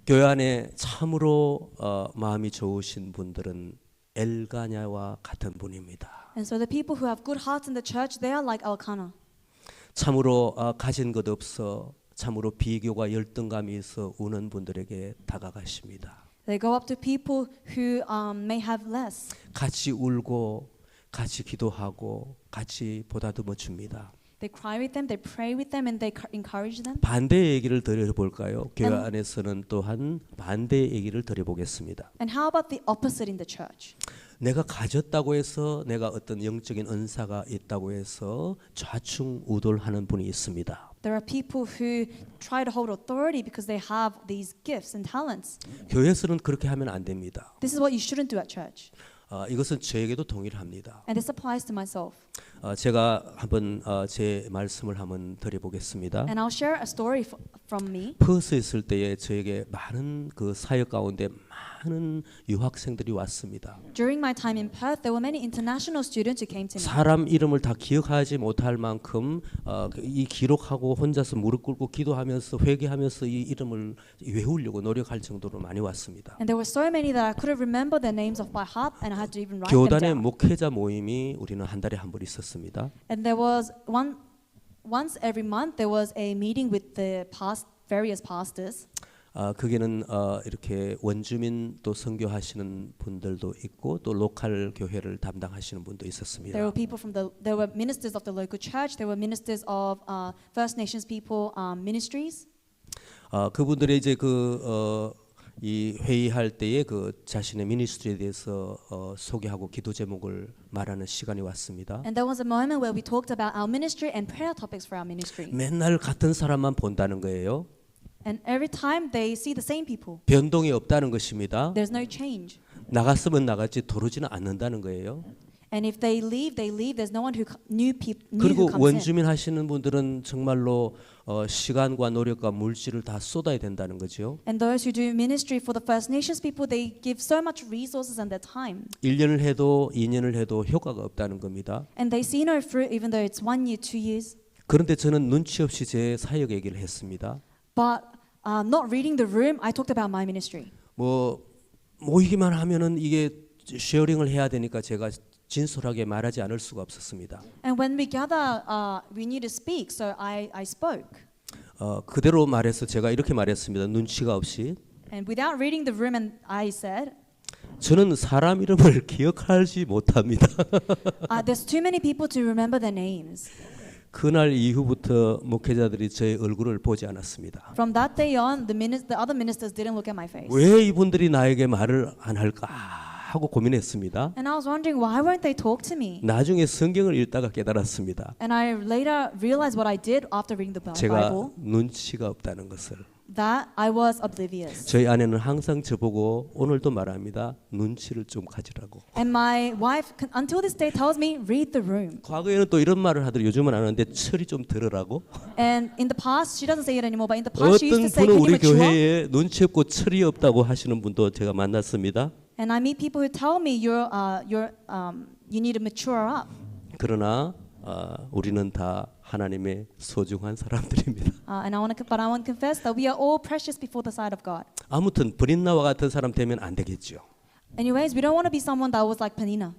교회 안에 참으로 마음이 좋으신 분들은 엘가냐와 같은 분입니다. And so the people who have good hearts in the church, they are like Elkanah. 참으로 가진 것 없어 참으로 비교가 열등감이 있어 우는 분들에게 다가가십니다. They go up to people who may have less. 같이 울고 같이 기도하고 같이 보다듬어 줍니다. They cry with them, they pray with them, and they encourage them. 반대 얘기를 드려볼까요? 교회 안에서는 또한 반대 얘기를 드려보겠습니다. And how about the opposite in the church? 내가 가졌다고 해서 내가 어떤 영적인 은사가 있다고 해서 좌충우돌하는 분이 있습니다. There are people who try to hold authority because they have these gifts and talents. 교회에서는 그렇게 하면 안 됩니다. This is what you shouldn't do at church. 이것은 저에게도 동일합니다. And this applies to myself. 제가 한번 제 말씀을 한번 드려보겠습니다. And I'll share a story from me. 퍼스에 있을 때에 저에게 많은 그 사역 가운데 많은 유학생들이 왔습니다. During my time in Perth, there were many international students who came to me. 사람 이름을 다 기억하지 못할 만큼 이 기록하고 혼자서 무릎 꿇고 기도하면서 회개하면서 이 이름을 외우려고 노력할 정도로 많이 왔습니다. And there were so many that I couldn't remember their names off by heart, and I had to even write them 교단의 down. 목회자 모임이 우리는 한 달에 한 번 있었습니다. And there was once every month there was a meeting with the various pastors. 거기는 이렇게 원주민 또 선교하시는 분들도 있고 또 로컬 교회를 담당하시는 분도 있었습니다. There were people there were ministers of the local church. There were ministers of First Nations people ministries. 그분들이 이제 이 회의할 때에 그 자신의 미니스트리에 대해서 소개하고 기도 제목을 말하는 시간이 왔습니다. And there was a moment where we talked about our ministry and prayer topics for our ministry. 맨날 같은 사람만 본다는 거예요. And every time they see the same people. 변동이 없다는 것입니다. There's no change. 나갔으면 나갔지 들어오지는 않는다는 거예요. And if they leave, they leave. There's no one who new 그리고 who comes in. 원주민 하시는 분들은 정말로 시간과 노력과 물질을 다 쏟아야 된다는 거죠. And those who do ministry for the First Nations people, they give so much resources and their time. 1년을 해도 2년을 해도 효과가 없다는 겁니다. And they see no fruit even though it's 1 year, 2 years. 그런데 저는 눈치 없이 제 사역 얘기를 했습니다. But not reading the room, I talked about my ministry. 모이기만 하면은 이게 쉐어링을 해야 되니까 제가 진솔하게 말하지 않을 수가 없었습니다. And when we gather, we need to speak. So I spoke. 그대로 말해서 제가 이렇게 말했습니다. 눈치가 없이. And without reading the room, and I said, 저는 사람 이름을 기억하지 못합니다. there's too many people to remember their names. 그날 이후부터 목회자들이 저의 얼굴을 보지 않았습니다. From that day on, the other ministers didn't look at my face. 왜 이분들이 나에게 말을 안 할까 하고 고민했습니다. And I was wondering why won't they talk to me? 나중에 성경을 읽다가 깨달았습니다. And I later realized what I did after reading the 제가 Bible. 눈치가 없다는 것을. That I was oblivious. 저희 아내는 항상 저보고 오늘도 말합니다. 눈치를 좀 가지라고. And my wife, until this day, tells me, read the room. 과거에는 또 이런 말을 하더니 요즘은 안 하는데 철이 좀 들으라고. And in the past, she doesn't say it anymore, but in the past, she used 어떤 to say, 분은 can you 우리 mature? 교회에 눈치 없고 철이 없다고 하시는 분도 제가 만났습니다. And I meet people who tell me you need to mature up. 그러나 우리는 다 하나님의 소중한 사람들입니다. But I want to confess that we are all precious before the sight of God. 아무튼 브린나와 같은 사람 되면 안 되겠죠. Anyways, we don't want to be someone that was like Penina.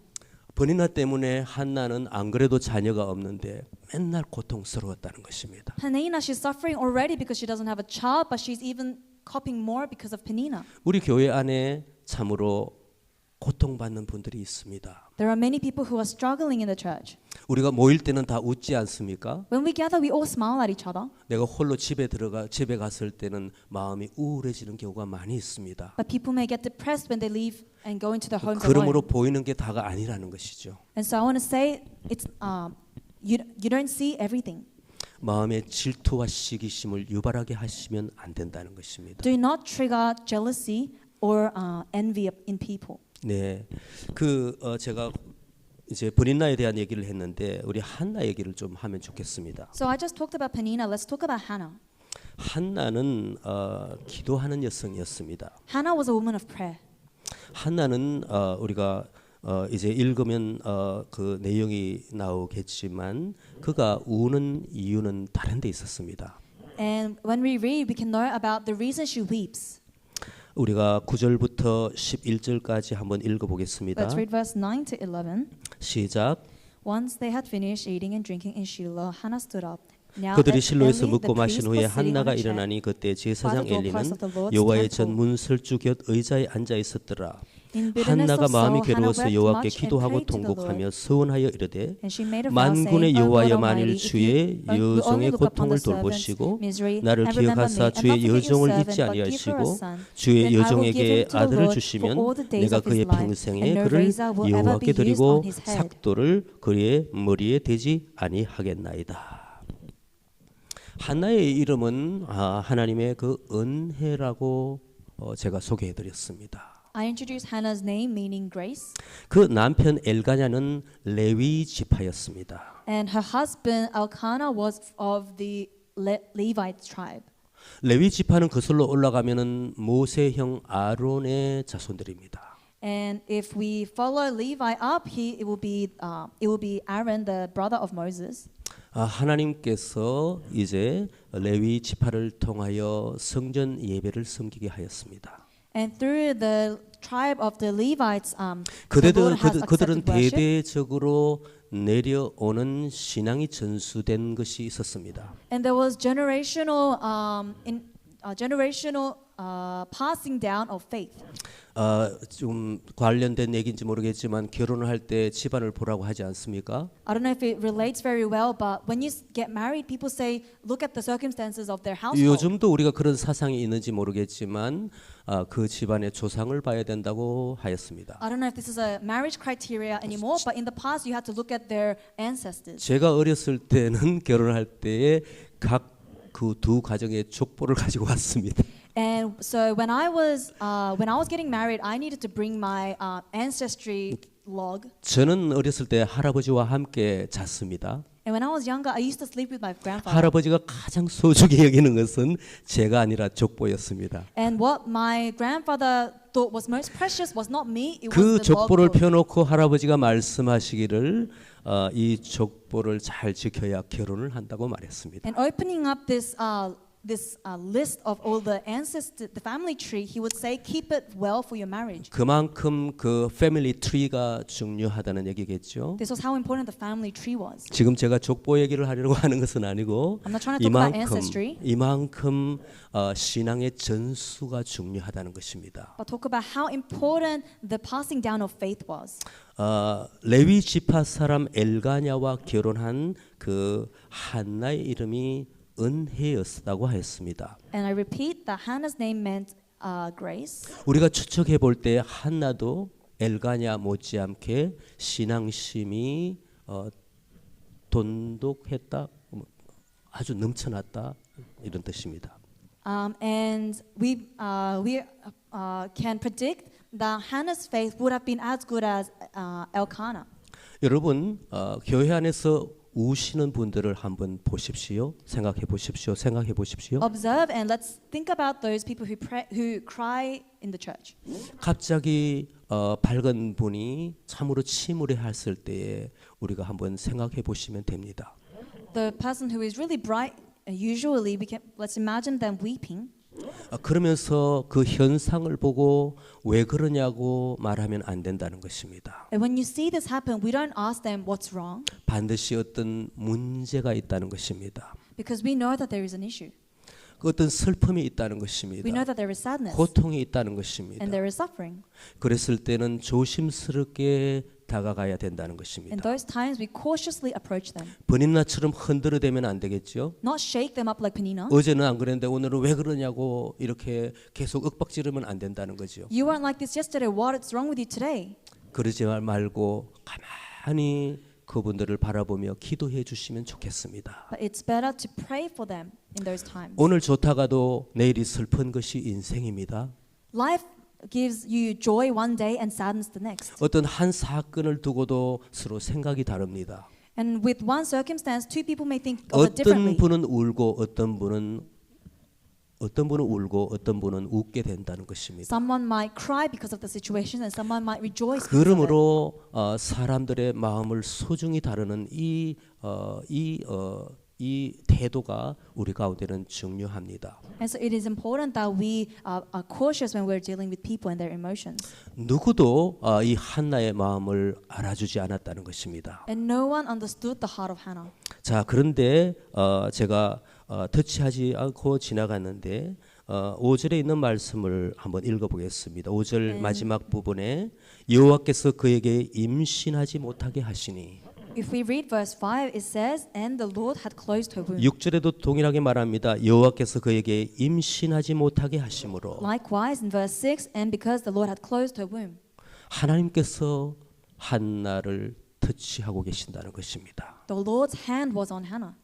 브린나 때문에 한나는 안 그래도 자녀가 없는데 맨날 고통스러웠다는 것입니다. Penina, she's suffering already because she doesn't have a child, but she's even coping more because of Penina. 우리 교회 안에 참으로 고통받는 분들이 있습니다. There are many people who are struggling in the church. 우리가 모일 때는 다 웃지 않습니까? When we gather, we all smile at each other. 내가 홀로 집에 갔을 때는 마음이 우울해지는 경우가 많이 있습니다. But people may get depressed when they leave and go into their homes 그러므로 alone. 보이는 게 다가 아니라는 것이죠. And so I want to say, it's you don't see everything. 마음의 질투와 시기심을 유발하게 하시면 안 된다는 것입니다. Do not trigger jealousy or envy in people. 네, 제가 이제 브린나에 대한 얘기를 했는데 우리 한나 얘기를 좀 하면 좋겠습니다. So I just talked about Penina. Let's talk about Hannah. 한나는 기도하는 여성이었습니다. Hannah was a woman of prayer. 한나는 우리가 이제 읽으면 그 내용이 나오겠지만 그가 우는 이유는 다른 데 있었습니다. And when we read, we can know about the reason she weeps. 우리가 9절부터 11절까지 한번 읽어보겠습니다. Let's read verse 9 to 11. 시작. Once they had finished eating and drinking in Shiloh, Hannah stood up. Now 그들이 as 실로에서 Eli, 묵고 the 마신 priest, 후에 was sitting on 한나가 a chair 일어나니 그때 by 제사장 the 엘리는 doorpost of the Lord's 여호와의 전 temple. 문설주 곁 의자에 앉아 있었더라. In bitterness 한나가 of 마음이 soul, Hannah 괴로워서 wept 여호와께 much and 기도하고 prayed to the 통곡하며 Lord. 서원하여 이르되 And she made a vow, 만군의 saying, O God 여호와여 Almighty, 만일 if 주의 you will only 여종의 look upon 고통을 the servant's 돌보시고 misery 나를 and remember me, 기억하사 and 주의 not forget your 여종을 servant, 잊지 but give her a 아니하시고 son, 주의 then I will give 여종에게 him to the 아들을 Lord 주시면 for all the days 내가 of his 그의 life, 평생에 and no 그를 razor will ever 여호와께 be used 드리고 on his head. 삭도를 그의 머리에 대지 아니하겠나이다. 한나의 이름은 하나님의 그 은혜라고 제가 소개해드렸습니다. I introduced Hannah's name, meaning grace, 그 남편 엘가냐는 레위 지파였습니다. and her husband Elkanah was of the Levite tribe. 레위 지파는 거슬러 올라가면은 모세형 아론의 자손들입니다. And if we follow Levi up, it will be Aaron, the brother of Moses. 하나님께서 이제 레위 지파를 통하여 성전 예배를 섬기게 하였습니다. And through the tribe of the Levites, the Lord has 그들은 accepted worship. 대대적으로 내려오는 신앙이 전수된 것이 있었습니다. And there was generational passing down of faith. 좀 관련된 얘기인지 모르겠지만 결혼을 할 때 집안을 보라고 하지 않습니까? I don't know if it relates very well, but when you get married, people say, look at the circumstances of their household. 요즘도 우리가 그런 사상이 있는지 모르겠지만 그 집안의 조상을 봐야 된다고 하였습니다. I don't know if this is a marriage criteria anymore, but in the past you had to look at their ancestors. 제가 어렸을 때는 결혼할 때에 각 그 두 가정의 족보를 가지고 왔습니다. And so when I was getting married, I needed to bring my ancestry log. 저는 어렸을 때 할아버지와 함께 잤습니다. And when I was younger, I used to sleep with my grandfather. 할아버지가 가장 소중히 여기는 것은 제가 아니라 족보였습니다. And what my grandfather thought was most precious was not me, it was 그 the log 족보를 book. 펴놓고 할아버지가 말씀하시기를 이 족보를 잘 지켜야 결혼을 한다고 말했습니다. And opening up this list of all the ancestors, the family tree, he would say, keep it well for your marriage. 그만큼 그 패밀리 트리가 중요하다는 얘기겠죠. This was how important the family tree was. 지금 제가 족보 얘기를 하려고 하는 것은 아니고 I'm not trying to talk about ancestry. 이만큼 신앙의 전수가 중요하다는 것입니다. But talk about how important the passing down of faith was. 레위 지파 사람 엘가냐와 결혼한 그 한나의 이름이 은혜였다고 하였습니다. And I repeat that Hannah's name meant grace. 우리가 추측해 볼 때 한나도 엘가냐 못지않게 신앙심이 돈독했다, 아주 넘쳐났다 이런 뜻입니다. And we can predict that Hannah's faith would have been as good as Elkanah. 여러분 교회 안에서 우시는 분들을 한번 보십시오. 생각해 보십시오. 생각해 보십시오. Observe and let's think about those people who cry in the church. 갑자기 밝은 분이 참으로 침울해했을 때에 우리가 한번 생각해 보시면 됩니다. The person who is really bright, usually let's imagine them weeping. 그러면서 그 현상을 보고 왜 그러냐고 말하면 안 된다는 것입니다. And when you see this happen, we don't ask them what's wrong 반드시 어떤 문제가 있다는 것입니다. because we know that there is an issue. 그 어떤 슬픔이 있다는 것입니다. We know that there is sadness 고통이 있다는 것입니다. and there is suffering. 그랬을 때는 조심스럽게 다가가야 된다는 In 것입니다. those times, we cautiously approach them, 버닌나처럼 흔들어대면 안 되겠죠. not shake them up like Penina. 어제는 안 그랬는데 오늘은 왜 그러냐고 이렇게 계속 윽박지르면 안 된다는 거죠. You weren't like this yesterday. What's wrong with you today? 그러지 말고 가만히 그분들을 바라보며 기도해 주시면 좋겠습니다. But it's better to pray for them in those times. 오늘 좋다가도 내일이 슬픈 것이 인생입니다. Life gives you joy one day and sadness the next. 어떤 한 사건을 두고도 서로 생각이 다릅니다. And with one circumstance, two people may think of it differently. 어떤 분은 울고 어떤 분은 울고 어떤 분은 웃게 된다는 것입니다. Someone might cry because of the situation, and someone might rejoice. 그러므로 사람들의 마음을 소중히 다루는 이 태도가 우리 가운데는 중요합니다. And so it is important that we are cautious when we're dealing with people and their emotions. 누구도 이 한나의 마음을 알아주지 않았다는 것입니다. And no one understood the heart of Hannah. 자, 그런데 제가 터치하지 않고 지나갔는데 5절에 있는 말씀을 한번 읽어보겠습니다. 5절 마지막 부분에 여호와께서 그에게 임신하지 못하게 하시니. If we read verse 5, it says, and the Lord had closed her womb. 6절에도 동일하게 말합니다. 여호와께서 그에게 임신하지 못하게 하심으로. Likewise in verse 6, and because the Lord had closed her womb. 하나님께서 한나를 터치하고 계신다는 것입니다. The Lord's hand was on Hannah.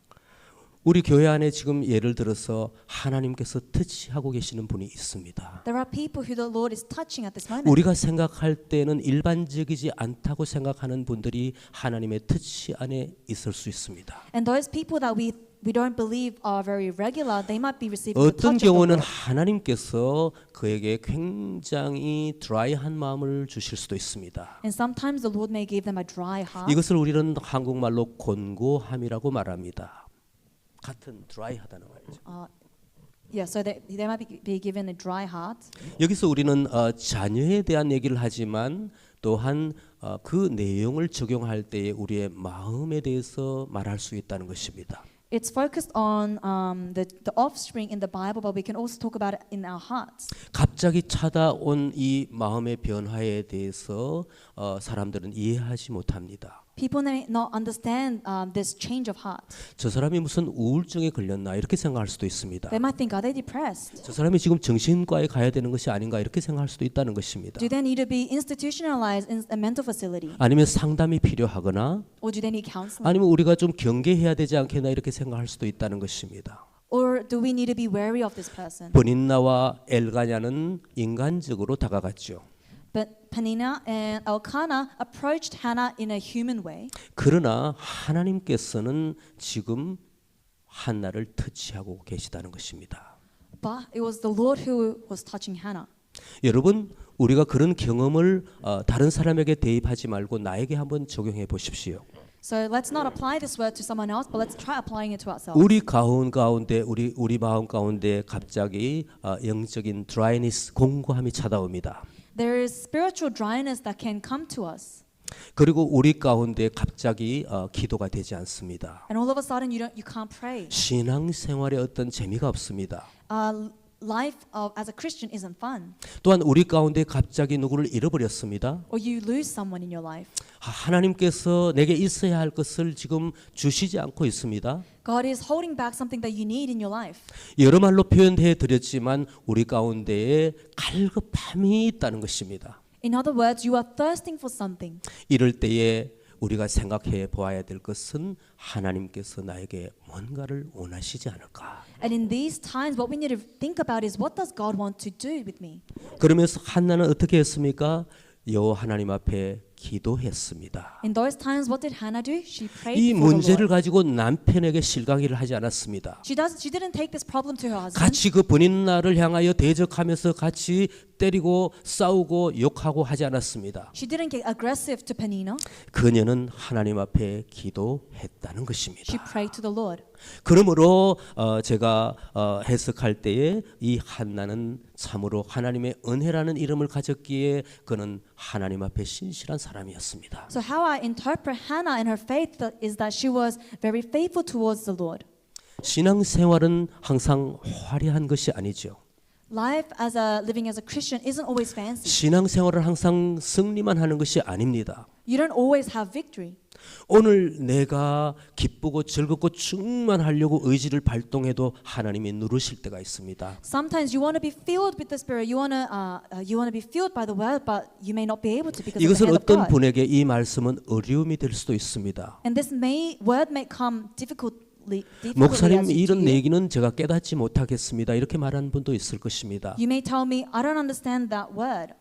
우리 교회 안에 지금 예를 들어서 하나님께서 터치하고 계시는 분이 있습니다. There are people who the Lord is touching at this moment. 우리가 생각할 때는 일반적이지 않다고 생각하는 분들이 하나님의 터치 안에 있을 수 있습니다. And those people that we don't believe are very regular, they might be receiving the 어떤 touch of the 경우는 Lord. 하나님께서 그에게 굉장히 드라이한 마음을 주실 수도 있습니다. And sometimes the Lord may give them a dry heart. 이것을 우리는 한국말로 곤고함이라고 말합니다. 같은 드라이하다는 말이죠. Yeah, so they might be given a dry heart. 여기서 우리는 자녀에 대한 얘기를 하지만 또한 그 내용을 적용할 때에 우리의 마음에 대해서 말할 수 있다는 것입니다. It's focused on the offspring in the Bible, but we can also talk about it in our hearts. 갑자기 찾아온 이 마음의 변화에 대해서 사람들은 이해하지 못합니다. People may not understand this change of heart. 저 사람이 무슨 우울증에 걸렸나 이렇게 생각할 수도 있습니다. They might think, are they depressed? 저 사람이 지금 정신과에 가야 되는 것이 아닌가 이렇게 생각할 수도 있다는 것입니다. Do they need to be institutionalized in a mental facility? 아니면 상담이 필요하거나 Or do they need counseling? 아니면 우리가 좀 경계해야 되지 않겠나 이렇게 생각할 수도 있다는 것입니다. Or do we need to be wary of this person? 브닌나와 엘가냐는 인간적으로 다가갔죠. But Peninnah and Elkanah approached Hannah in a human way. 그러나 하나님께서는 지금 한나를 터치하고 계시다는 것입니다. But it was the Lord who was touching Hannah. 여러분, 우리가 그런 경험을 다른 사람에게 대입하지 말고 나에게 한번 적용해 보십시오. So let's not apply this word to someone else, but let's try applying it to ourselves. 우리 가운데 우리 마음 가운데 갑자기 영적인 드라이니스 공고함이 찾아옵니다. There is spiritual dryness that can come to us. 그리고 우리 가운데 갑자기 기도가 되지 않습니다. And all of a sudden you can't pray. 신앙생활에 어떤 재미가 없습니다. Life as a Christian isn't fun. 또한 우리 가운데 갑자기 누구를 잃어버렸습니다. Or you lose someone in your life. 하나님께서 내게 있어야 할 것을 지금 주시지 않고 있습니다. God is holding back something that you need in your life. 여러 말로 표현해 드렸지만 우리 가운데에 갈급함이 있다는 것입니다. In other words, you are thirsting for something. 이럴 때에 우리가 생각해 보아야 될 것은 하나님께서 나에게 뭔가를 원하시지 않을까. And in these times, what we need to think about is what does God want to do with me? 그러면서 한나는 어떻게 했습니까? 여호와 하나님 앞에 기도했습니다. In those times, what did Hannah do? She prayed 이 for the 문제를 Lord. 가지고 남편에게 실강이를 하지 않았습니다. She didn't take this problem to her husband. 같이 그 본인나를 향하여 대적하면서 같이 때리고 싸우고 욕하고 하지 않았습니다. She didn't get aggressive to Peninnah. 그녀는 하나님 앞에 기도했다는 She 것입니다. prayed to the Lord. 그러므로 제가 해석할 때에 이 한나는 참으로 하나님의 은혜라는 이름을 가졌기에 그는 하나님 앞에 신실한 사람이었습니다. So how I interpret Hannah and her faith is that she was very faithful towards the Lord. 신앙생활은 항상 화려한 것이 아니죠. Life living as a Christian isn't always fancy. 신앙생활은 항상 승리만 하는 것이 아닙니다. You don't always have victory. 오늘 내가 기쁘고 즐겁고 충만하려고 의지를 발동해도 하나님이 누르실 때가 있습니다. Sometimes you want to be filled with the Spirit. You want to be filled by the Word, but you may not be able to because of the 이것은 hand of 어떤 God. 분에게 이 말씀은 어려움이 될 수도 있습니다. And this word may come difficultly 목사님 as 이런 you. 얘기는 제가 깨닫지 못하겠습니다. 이렇게 말하는 분도 있을 것입니다. You may tell me, I don't understand that word.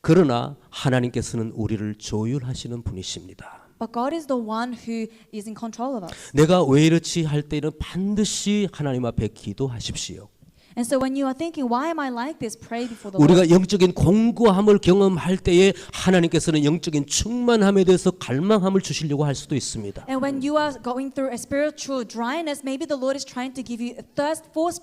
그러나 하나님께서는 우리를 조율하시는 분이십니다. But God is the one who is in control of us. 내가 왜 이렇지 할 때는 반드시 하나님 앞에 기도하십시오. And so when you are thinking, why am I like this? Pray before the Lord. 우리가 영적인 공고함을 경험할 때에 하나님께서는 영적인 충만함에 대해서 갈망함을 주시려고 할 수도 있습니다. And when you are going through a spiritual dryness, maybe the Lord is trying to give you a thirst for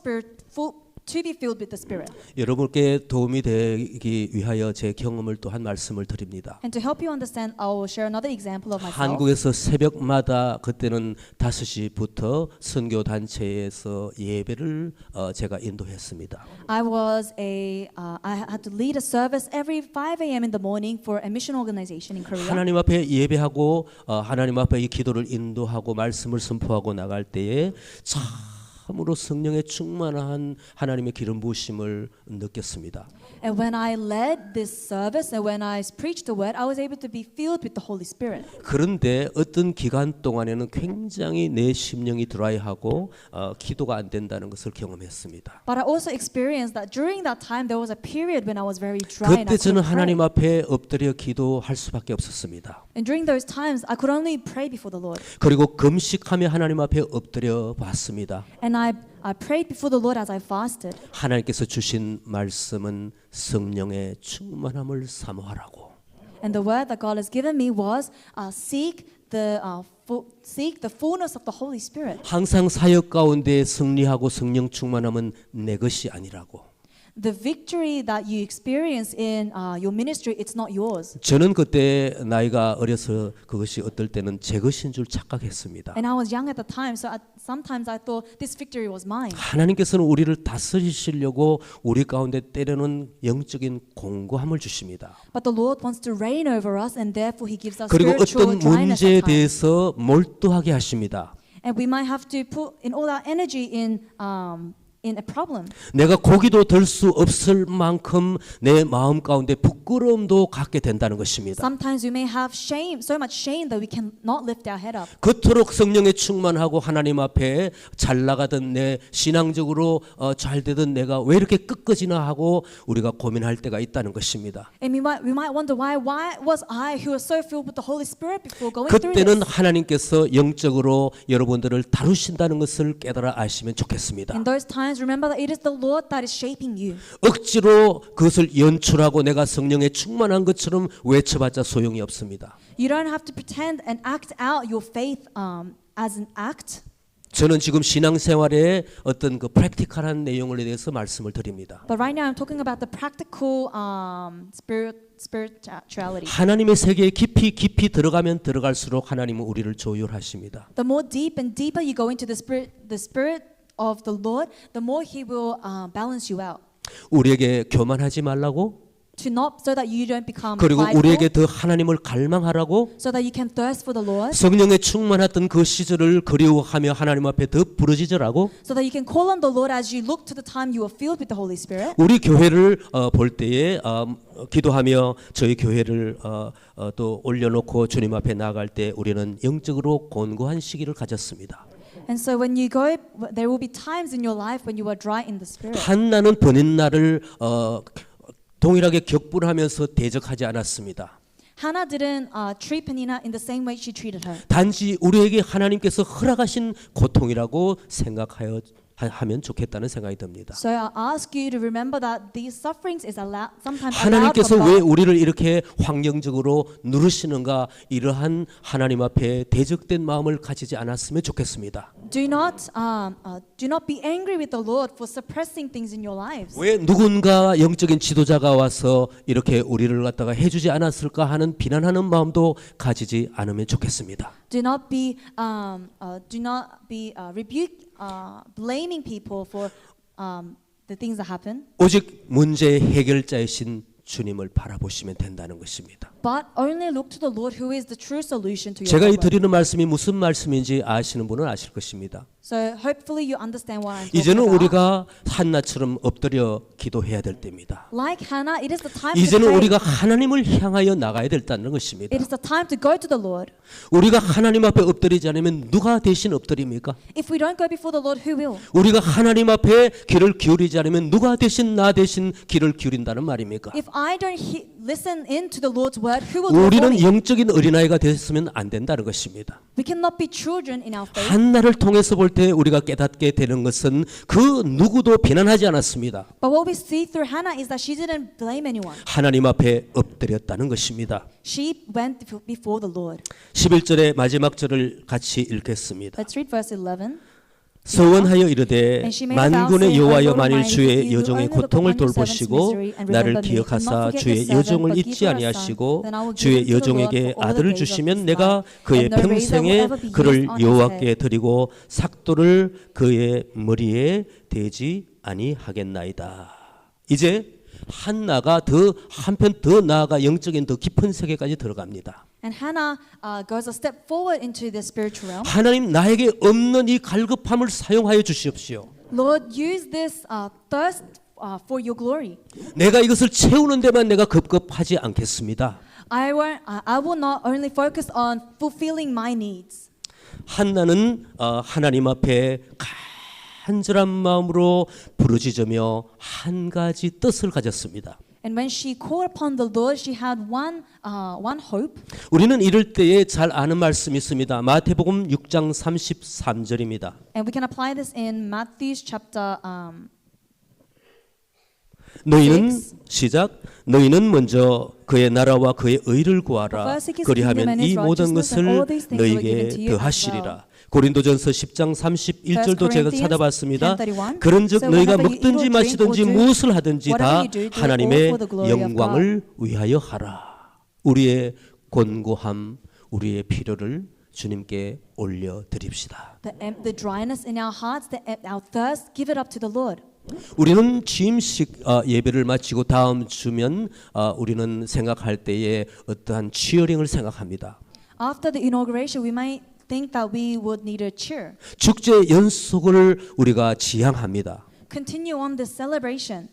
to be filled with the Spirit. 여러분께 도움이 되기 위하여 제 경험을 또 한 말씀을 드립니다. And to help you understand, I will share another example of myself. 한국에서 새벽마다 그때는 5시부터 선교 단체에서 예배를 제가 인도했습니다. I had to lead a service every 5 a.m. in the morning for a mission organization in Korea. 하나님 앞에 예배하고 하나님 앞에 이 기도를 인도하고 말씀을 선포하고 나갈 때에 참으로 성령의 충만한 하나님의 기름 부으심을 느꼈습니다. And when I led this service and when I preached the word, I was able to be filled with the Holy Spirit. 그런데 어떤 기간 동안에는 굉장히 내 심령이 드라이하고 기도가 안 된다는 것을 경험했습니다. But I also experienced that during that time there was a period when I was very dry and 그때 I 저는 couldn't 하나님 pray. 앞에 엎드려 기도할 수밖에 없었습니다. And during those times, I could only pray before the Lord. 그리고 금식하며 하나님 앞에 엎드려 봤습니다. And I prayed before the Lord as I fasted. 하나님께서 주신 말씀은 성령의 충만함을 사모하라고. And the word that God has given me was seek the fullness of the Holy Spirit. 항상 사역 가운데 승리하고 성령 충만함은 내 것이 아니라고. the victory that you experience in your ministry, it's not yours. 저는 그때 나이가 어려서 그것이 어떨 때는 제 것인 줄 착각했습니다. And I was young at the time, so sometimes I thought this victory was mine. 하나님께서는 우리를 다스리시려고 우리 가운데 때로는 영적인 공고함을 주십니다. But the Lord wants to reign over us, and therefore He gives us 그리고 spiritual 어떤 dryness 문제에 at times. 대해서 몰두하게 하십니다. And we might have to put in all our energy in a problem. 내가 고기도 들 수 없을 만큼 내 마음 가운데 부끄러움도 갖게 된다는 것입니다. Sometimes we may have shame, so much shame that we cannot lift our head up. 그토록 성령에 충만하고 하나님 앞에 잘 나가던 내 신앙적으로 잘 되던 내가 왜 이렇게 끝까지나 하고 우리가 고민할 때가 있다는 것입니다. And we might wonder why was I who was so filled with the Holy Spirit before going through 그때는 this? 하나님께서 영적으로 여러분들을 다루신다는 것을 깨달아 아시면 좋겠습니다. In those times, remember that it is the Lord that is shaping you. 억지로 그것을 연출하고 내가 성령에 충만한 것처럼 외쳐봤자 소용이 없습니다. You don't have to pretend and act out your faith as an act. 저는 지금 신앙생활의 어떤 그 프랙티컬한 내용에 대해서 말씀을 드립니다. But right now, I'm talking about the practical spirituality. 하나님의 세계에 깊이 들어가면 들어갈수록 하나님은 우리를 조율하십니다. The more deep and deeper you go into the spirit of the Lord, the more He will balance you out. 우리에게 교만하지 말라고, To not so that you don't become 그리고 prideful, 우리에게 더 하나님을 갈망하라고, so that you can thirst for the Lord, 성령에 충만했던 그 시절을 그리워하며 하나님 앞에 더 부르짖으라고. so that you can call on the Lord as you look to the time you were filled with the Holy Spirit. 우리 교회를 볼 때에 기도하며 저희 교회를 또 올려놓고 주님 앞에 나아갈 때 우리는 영적으로 곤고한 시기를 가졌습니다. And so when you go, there will be times in your life when you are dry in the spirit. 한나는 버닌나를 동일하게 격분하면서 대적하지 않았습니다. Hannah didn't treat Peninnah in the same way she treated her. 단지 우리에게 하나님께서 허락하신 고통이라고 생각하여 하면 좋겠다는 생각이 듭니다. So I ask you to remember that these sufferings is sometimes allowed 하나님께서 from 왜 God. 우리를 이렇게 환경적으로 누르시는가, 이러한 하나님 앞에 대적된 마음을 가지지 않았으면 좋겠습니다. Do not be angry with the Lord for suppressing things in your lives. 왜 누군가 영적인 지도자가 와서 이렇게 우리를 갖다가 해주지 않았을까 하는 비난하는 마음도 가지지 않으면 좋겠습니다. Do not be blaming people for the things that happen. 오직 문제의 해결자이신 주님을 바라보시면 된다는 것입니다. But only look to the Lord who is the true solution to your 제가 이 problem. 드리는 말씀이 무슨 말씀인지 아시는 분은 아실 것입니다. So hopefully you understand what I'm talking 이제는 about. 우리가 한나처럼 엎드려 기도해야 될 때입니다. Like Hannah, it is the time to 이제는 pray. 우리가 하나님을 향하여 나가야 된다는 것입니다. It is the time to go to the Lord. 우리가 하나님 앞에 엎드리지 않으면 누가 대신 엎드립니까? If we don't go before the Lord, who will? 우리가 하나님 앞에 귀를 기울이지 않으면 누가 대신 나 대신 귀를 기울인다는 말입니까? If I don't listen into the Lord's word, who will do it for 우리는 me? 영적인 어린아이가 됐으면 안 된다는 것입니다. We cannot be children in our faith. 한나를 통해서 볼 때 우리가 깨닫게 되는 것은 그 누구도 비난하지 않았습니다. But what we see through Hannah is that she didn't blame anyone. 하나님 앞에 엎드렸다는 것입니다. She went before the Lord. 11절의 마지막 절을 같이 읽겠습니다. Let's read verse 11. 서원하여 이르되 And she made a vow, 만군의 saying, 여호와여 O Lord 만일 Almighty, 주의 if you 여종의 only look 고통을 upon your servant's 돌보시고 misery and 나를 remember me, do not 기억하사 forget 주의 your servant, 여종을 but 잊지 give her a son, 아니하시고 then I will give 주의 him to the Lord 여종에게 for all the 아들을 days of 주시면 his 내가 life, 그의 and no razor will 평생에 ever be 그를 used on his 여호와께 head. 드리고 삭도를 그의 머리에 대지 아니하겠나이다. 이제 한나가 한편 더 나아가 영적인 더 깊은 세계까지 들어갑니다. And Hannah goes a step forward into the spiritual realm. 하나님, 나에게 없는 이 갈급함을 사용하여 주시옵시오. Lord, use this thirst for your glory. 내가 이것을 채우는 데만 내가 급급하지 않겠습니다. I will not only focus on fulfilling my needs. 한나는 하나님 앞에 간절한 마음으로 부르짖으며 한 가지 뜻을 가졌습니다. And when she called upon the Lord, she had one hope. 우리는 이럴 때에 잘 아는 말씀이 있습니다. 마태복음 6장 33절입니다. And we can apply this in Matthew chapter 너희는 시작. 너희는 먼저 그의 나라와 그의 의를 구하라. First seek his 그리하면 kingdom and 이 his 모든 righteousness, and 것을 all these things will be given to 너희에게 you as 더하시리라. 고린도전서 10장 31절도 제가 Corinthians 찾아봤습니다. 10:31. 그런즉 So 너희가 whenever you eat 먹든지 or 마시든지 drink or do 무엇을 하든지 다 whatever you do, do it all 하나님의 for the glory of 영광을 위하여 하라. 우리의 곤고함, 우리의 필요를 주님께 올려드립시다. The dryness in our hearts, our thirst, give it up to the Lord. 우리는 취임식 예배를 마치고 다음 주면 우리는 생각할 때에 어떠한 치어링을 생각합니다. After the inauguration, we might think that we would need a cheer. 축제 연속을 우리가 지향합니다. Continue on this celebration.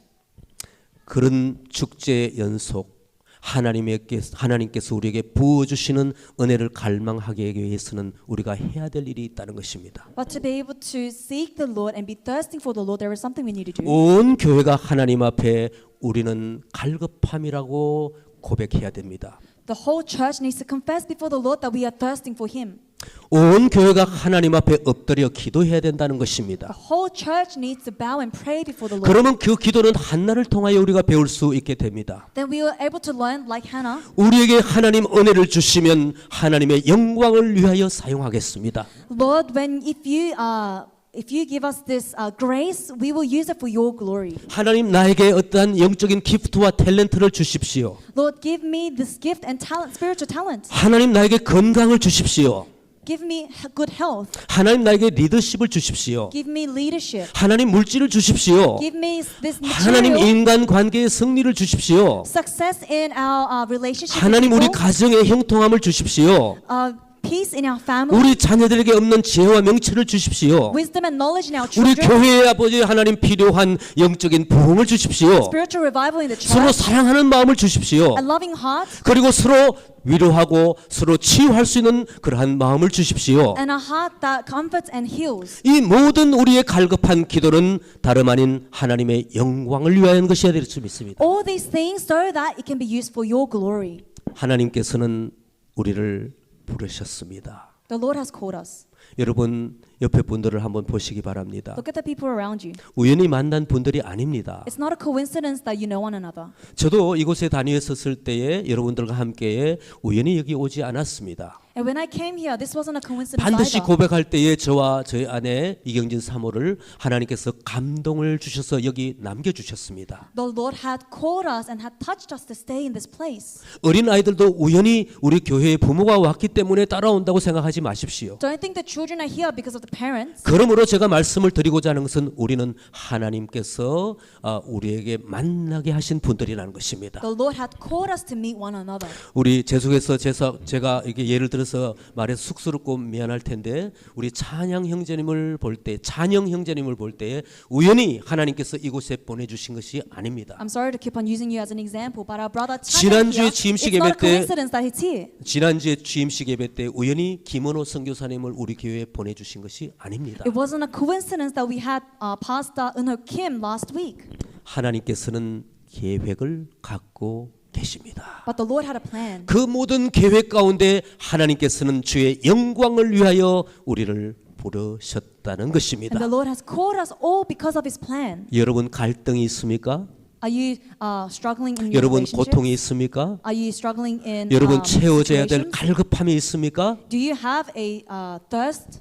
그런 축제 연속 하나님께서 우리에게 부어주시는 은혜를 갈망하기 위해서는 우리가 해야 될 일이 있다는 것입니다. But to be able to seek the Lord and be thirsting for the Lord, there is something we need to do. 온 교회가 하나님 앞에 우리는 갈급함이라고 고백해야 됩니다. The whole church needs to confess before the Lord that we are thirsting for Him. 온 교회가 하나님 앞에 엎드려 기도해야 된다는 것입니다. The whole church needs to bow and pray before the Lord. 그러면 그 기도는 한나를 통하여 우리가 배울 수 있게 됩니다. Then we are able to learn like Hannah. 우리에게 하나님 은혜를 주시면 하나님의 영광을 위하여 사용하겠습니다. Lord, if you give us this grace, we will use it for your glory. 하나님 나에게 어떠한 영적인 기프트와 탤런트를 주십시오. Lord, give me this gift and talent, spiritual talent. 하나님 나에게 건강을 주십시오. Give me good health. 하나님 나에게 리더십을 주십시오. Give me leadership. 하나님 물질을 주십시오. Give me this 하나님 material 인간 관계의 승리를 주십시오. success in our relationship. 하나님 우리 with people, 가정의 형통함을 주십시오. peace in our family. 우리 자녀들에게 없는 지혜와 명철을 주십시오. Wisdom and knowledge in our 우리 children. 교회의 아버지 하나님 필요한 영적인 부흥을 주십시오. Spiritual revival in the 서로 church. 사랑하는 마음을 주십시오. A loving heart. 그리고 서로 위로하고 서로 치유할 수 있는 그러한 마음을 주십시오. And a heart that comforts and heals. 이 모든 우리의 갈급한 기도는 다름 아닌 하나님의 영광을 위하여 하는 것이어야 될 수 믿습니다. All these things so that it can be used for your glory. 하나님께서는 우리를 부르셨습니다. The Lord has called us. 여러분 옆에 분들을 한번 보시기 바랍니다. Look at the people around you. 우연히 만난 분들이 아닙니다. It's not a coincidence that you know one another. 저도 이곳에 다니었을 때에 여러분들과 함께 우연히 여기 오지 않았습니다. And when I came here, this wasn't a coincidence 반드시 either. 고백할 때에 저와 저희 아내 이경진 사모를 하나님께서 감동을 주셔서 여기 남겨주셨습니다. The Lord had called us and had touched us to stay in this place. 어린 아이들도 우연히 우리 교회에 부모가 왔기 때문에 따라온다고 생각하지 마십시오. Don't think the children are here because of the parents. 그러므로 제가 말씀을 드리고자 하는 것은 우리는 하나님께서 우리에게 만나게 하신 분들이라는 것입니다. The Lord had called us to meet one another. 우리 재속에서 제가 이게 예를 들어서 말해서 쑥스럽고 미안할 텐데 우리 찬양 형제님을 볼 때 우연히 하나님께서 이곳에 보내주신 것이 아닙니다. I'm sorry to keep on using you as an example, but our brother 지난주에 Chanyeol here, 취임식 it's not 예배 a 때 coincidence that he's here. 지난주에 취임식 예배 때 우연히 김원호 선교사님을 우리 교회에 보내주신 것이 아닙니다. It wasn't a coincidence that we had Pastor Eunho Kim last week. 하나님께서는 계획을 갖고 계십니다. But the Lord had a plan. 그 모든 계획 가운데 하나님께서는 주의 영광을 위하여 우리를 부르셨다는 것입니다. And the Lord has called us all because of His plan. 여러분 갈등이 있습니까? Are you struggling in your 여러분 relationship? 고통이 있습니까? Are you struggling in 여러분 채워져야 될 situations? 갈급함이 있습니까? Do you have a thirst?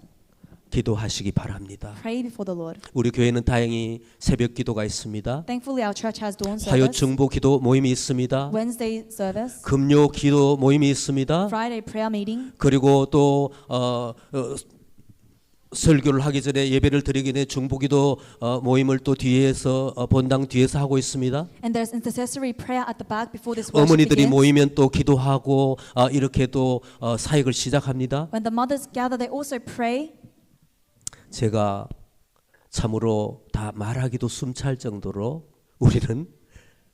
기도하시기 바랍니다. Pray before the Lord. 우리 교회는 다행히 새벽 기도가 있습니다. Thankfully, our church has dawn 화요 service, 중보 기도 모임이 있습니다. Wednesday service, 금요 기도 모임이 있습니다. Friday prayer meeting. 그리고 또 설교를 하기 전에 예배를 드리기 전에 중보기도 모임을 또 뒤에서 본당 뒤에서 하고 있습니다. And there's intercessory prayer at the back before this worship 어머니들이 begins. 모이면 또 기도하고 이렇게 또 사역을 시작합니다. When the mothers gather, they also pray. 제가 참으로 다 말하기도 숨찰 정도로 우리는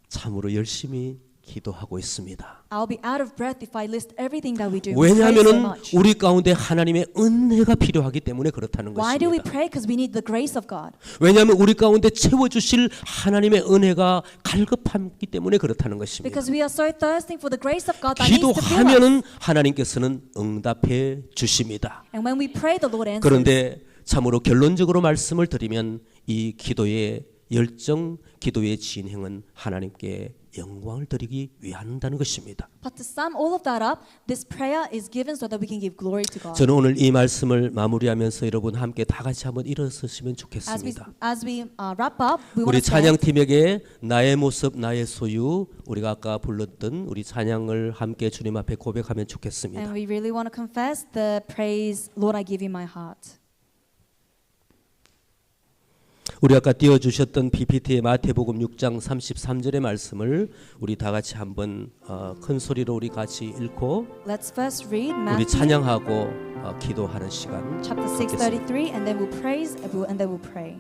참으로 열심히 기도하고 있습니다. I'll be out of breath if I list everything that we do. We pray so 왜냐하면은 much. 우리 가운데 하나님의 은혜가 필요하기 때문에 그렇다는 Why do we 것입니다. pray? Because we need the grace of God. 왜냐하면 우리 가운데 채워주실 하나님의 은혜가 갈급하기 때문에 그렇다는 것입니다. Because we are so thirsting for the grace of God that needs to fill us. 기도하면은 하나님께서는 응답해 주십니다. And when we pray, the Lord answers. 그런데 참으로 결론적으로 말씀을 드리면 이 기도의 열정, 기도의 진행은 하나님께 영광을 드리기 위한다는 것입니다. But to sum all of that up, this prayer is given so that we can give glory to God. 저는 오늘 이 말씀을 마무리하면서 여러분 함께 다 같이 한번 일어서시면 As 좋겠습니다. we wrap up, we 우리 want to stand. 찬양팀에게 나의 모습 나의 소유, 우리가 아까 불렀던 우리 찬양을 함께 주님 앞에 고백하면 좋겠습니다. And we really want to confess the praise, Lord, I give you my heart. 우리 아까 띄워주셨던 PPT의 마태복음 6장 33절의 말씀을 우리 다 같이 한번 큰 소리로 우리 같이 읽고 Let's first read 우리 Matthew 찬양하고 기도하는 시간 chapter 6:33, and then we'll praise, and then we'll pray.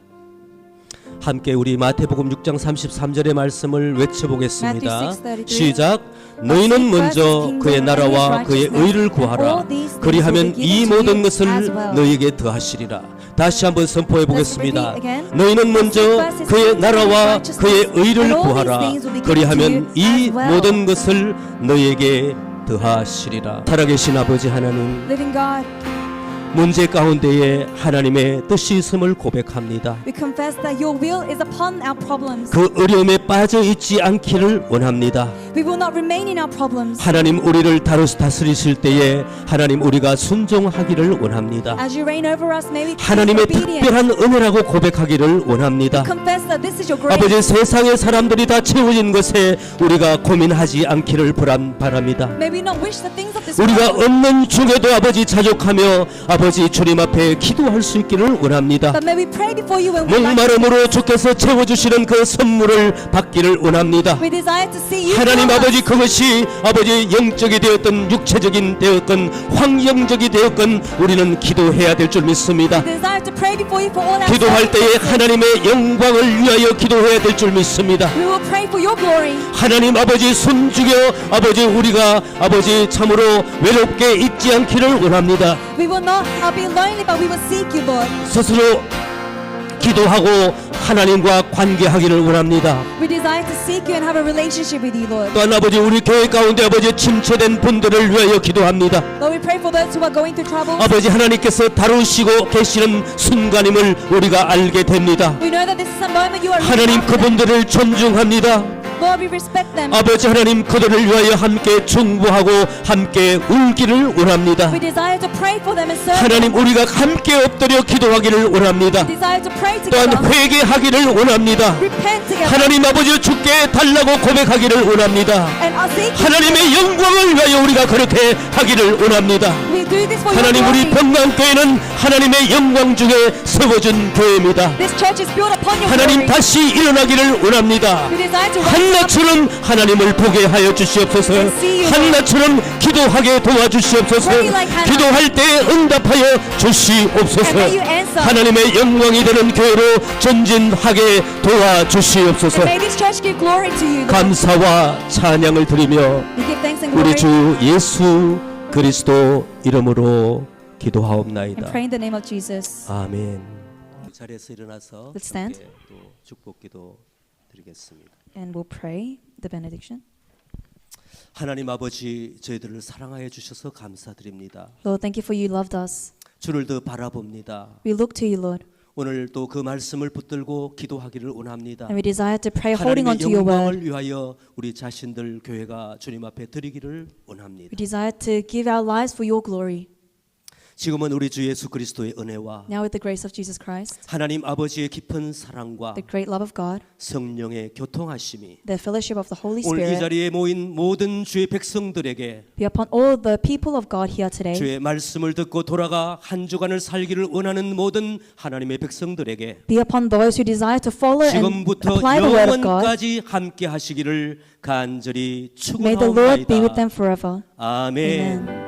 함께 우리 마태복음 6장 33절의 말씀을 외쳐보겠습니다. Matthew 6:33. 시작. 너희는 먼저 그의 나라와 그의 의를 구하라. 그리하면 이 모든 것을 너희에게 더하시리라. 다시 한번 선포해 보겠습니다. 너희는 먼저 그의 나라와 그의 의를 구하라. 그리하면 이 모든 것을 너희에게 더하시리라. 살아계신 아버지 하나님, Living God, 문제 가운데에 하나님의 뜻이 있음을 고백합니다. we confess that your will is upon our problems. 그 어려움에 빠져 있지 않기를 원합니다. We will not remain in our problems. 하나님 우리를 다스리실 때에 하나님 우리가 순종하기를 원합니다. As you reign over us, may we be 하나님의 obedient. 특별한 은혜라고 고백하기를 원합니다. Confess that this is your grace. 아버지 세상의 사람들이 다 채워진 것에 우리가 고민하지 않기를 바랍니다. May we not wish the things of this 우리가 world, 없는 중에도 아버지 자족하며 아버지 주님 앞에 기도할 수 있기를 원합니다. but may we pray before you when we lack. 목마름으로 주께서 채워주시는 그 선물을 받기를 원합니다. We desire to see you. 하나님 fill us. 아버지 그것이 아버지 영적이 되었던 육체적인 되었건 환경적이 되었건 우리는 기도해야 될 줄 믿습니다. We desire to pray before you for all our 기도할 때에 circumstances. 하나님의 영광을 위하여 기도해야 될 줄 믿습니다. We will pray for your glory. 하나님 아버지 숨죽여 아버지 우리가 아버지 참으로 외롭게 있지 않기를 원합니다. We will not be lonely, but we will seek you, Lord. 스스로 기도하고 하나님과 관계하기를 원합니다. We desire to seek you and have a relationship with you, Lord. 또한 아버지 우리 교회 가운데 아버지 침체된 분들을 위하여 기도합니다. Lord, we pray for those who are going through trouble. 아버지 하나님께서 다루시고 계시는 순간임을 우리가 알게 됩니다. We know that this is a moment you are 하나님 looking after them. 그분들을 존중합니다. Lord, we respect them. 아버지 하나님 그들을 위하여 함께 중보하고 함께 울기를 원합니다. We desire to pray for them and serve 하나님 them. 우리가 함께 엎드려 기도하기를 원합니다. We desire to pray 또한 together. 회개하기를 원합니다. Repent together. 하나님 아버지 주께 달라고 고백하기를 원합니다. And our seek. 하나님의 영광을 위하여 우리가 그렇게 하기를 원합니다. We do this for your 하나님 우리 glory. 평강교회는 하나님의 영광 중에 세워진 교회입니다. This church is built upon your 하나님 glory. 다시 일어나기를 원합니다. We desire to rise up. 한나처럼 하나님을 보게 하여 주시옵소서. 한나처럼 기도하게 도와주시옵소서. 기도할 때 응답하여 주시옵소서. 하나님의 영광이 되는 교회로 전진하게 도와주시옵소서. And may this church give glory to you, Lord. 감사와 찬양을 드리며 We give thanks and 우리 glory 주 예수 그리스도 이름으로 and 기도하옵나이다. pray in the name of Jesus. 아멘. 자리에서 일어나서 Let's stand. 함께 또 축복기도 드리겠습니다. And we'll pray the benediction. 하나님 아버지 저희들을 사랑하여 주셔서 감사드립니다. Lord, thank you for you loved us. 주를 더 바라봅니다. We look to you, Lord, 오늘 또 그 말씀을 붙들고 기도하기를 원합니다. and we desire to pray holding on 하나님의 to your word. 영광을 위하여 우리 자신들 교회가 주님 앞에 드리기를 원합니다. We desire to give our lives for your glory. 지금은 우리 주 예수 그리스도의 은혜와 Now with the grace of Jesus Christ, 하나님 아버지의 깊은 사랑과 the great love of God, 성령의 교통하심이 the fellowship of the Holy 오늘 이 Spirit 자리에 모인 모든 주의 백성들에게 be upon all the people of God here today. 주의 말씀을 듣고 돌아가 한 주간을 살기를 원하는 모든 하나님의 백성들에게 Be upon those who desire to follow and 지금부터 apply the word of God. 영원까지 함께 하시기를 간절히 May the Lord be with 축원하옵나이다. them forever. 아멘. Amen.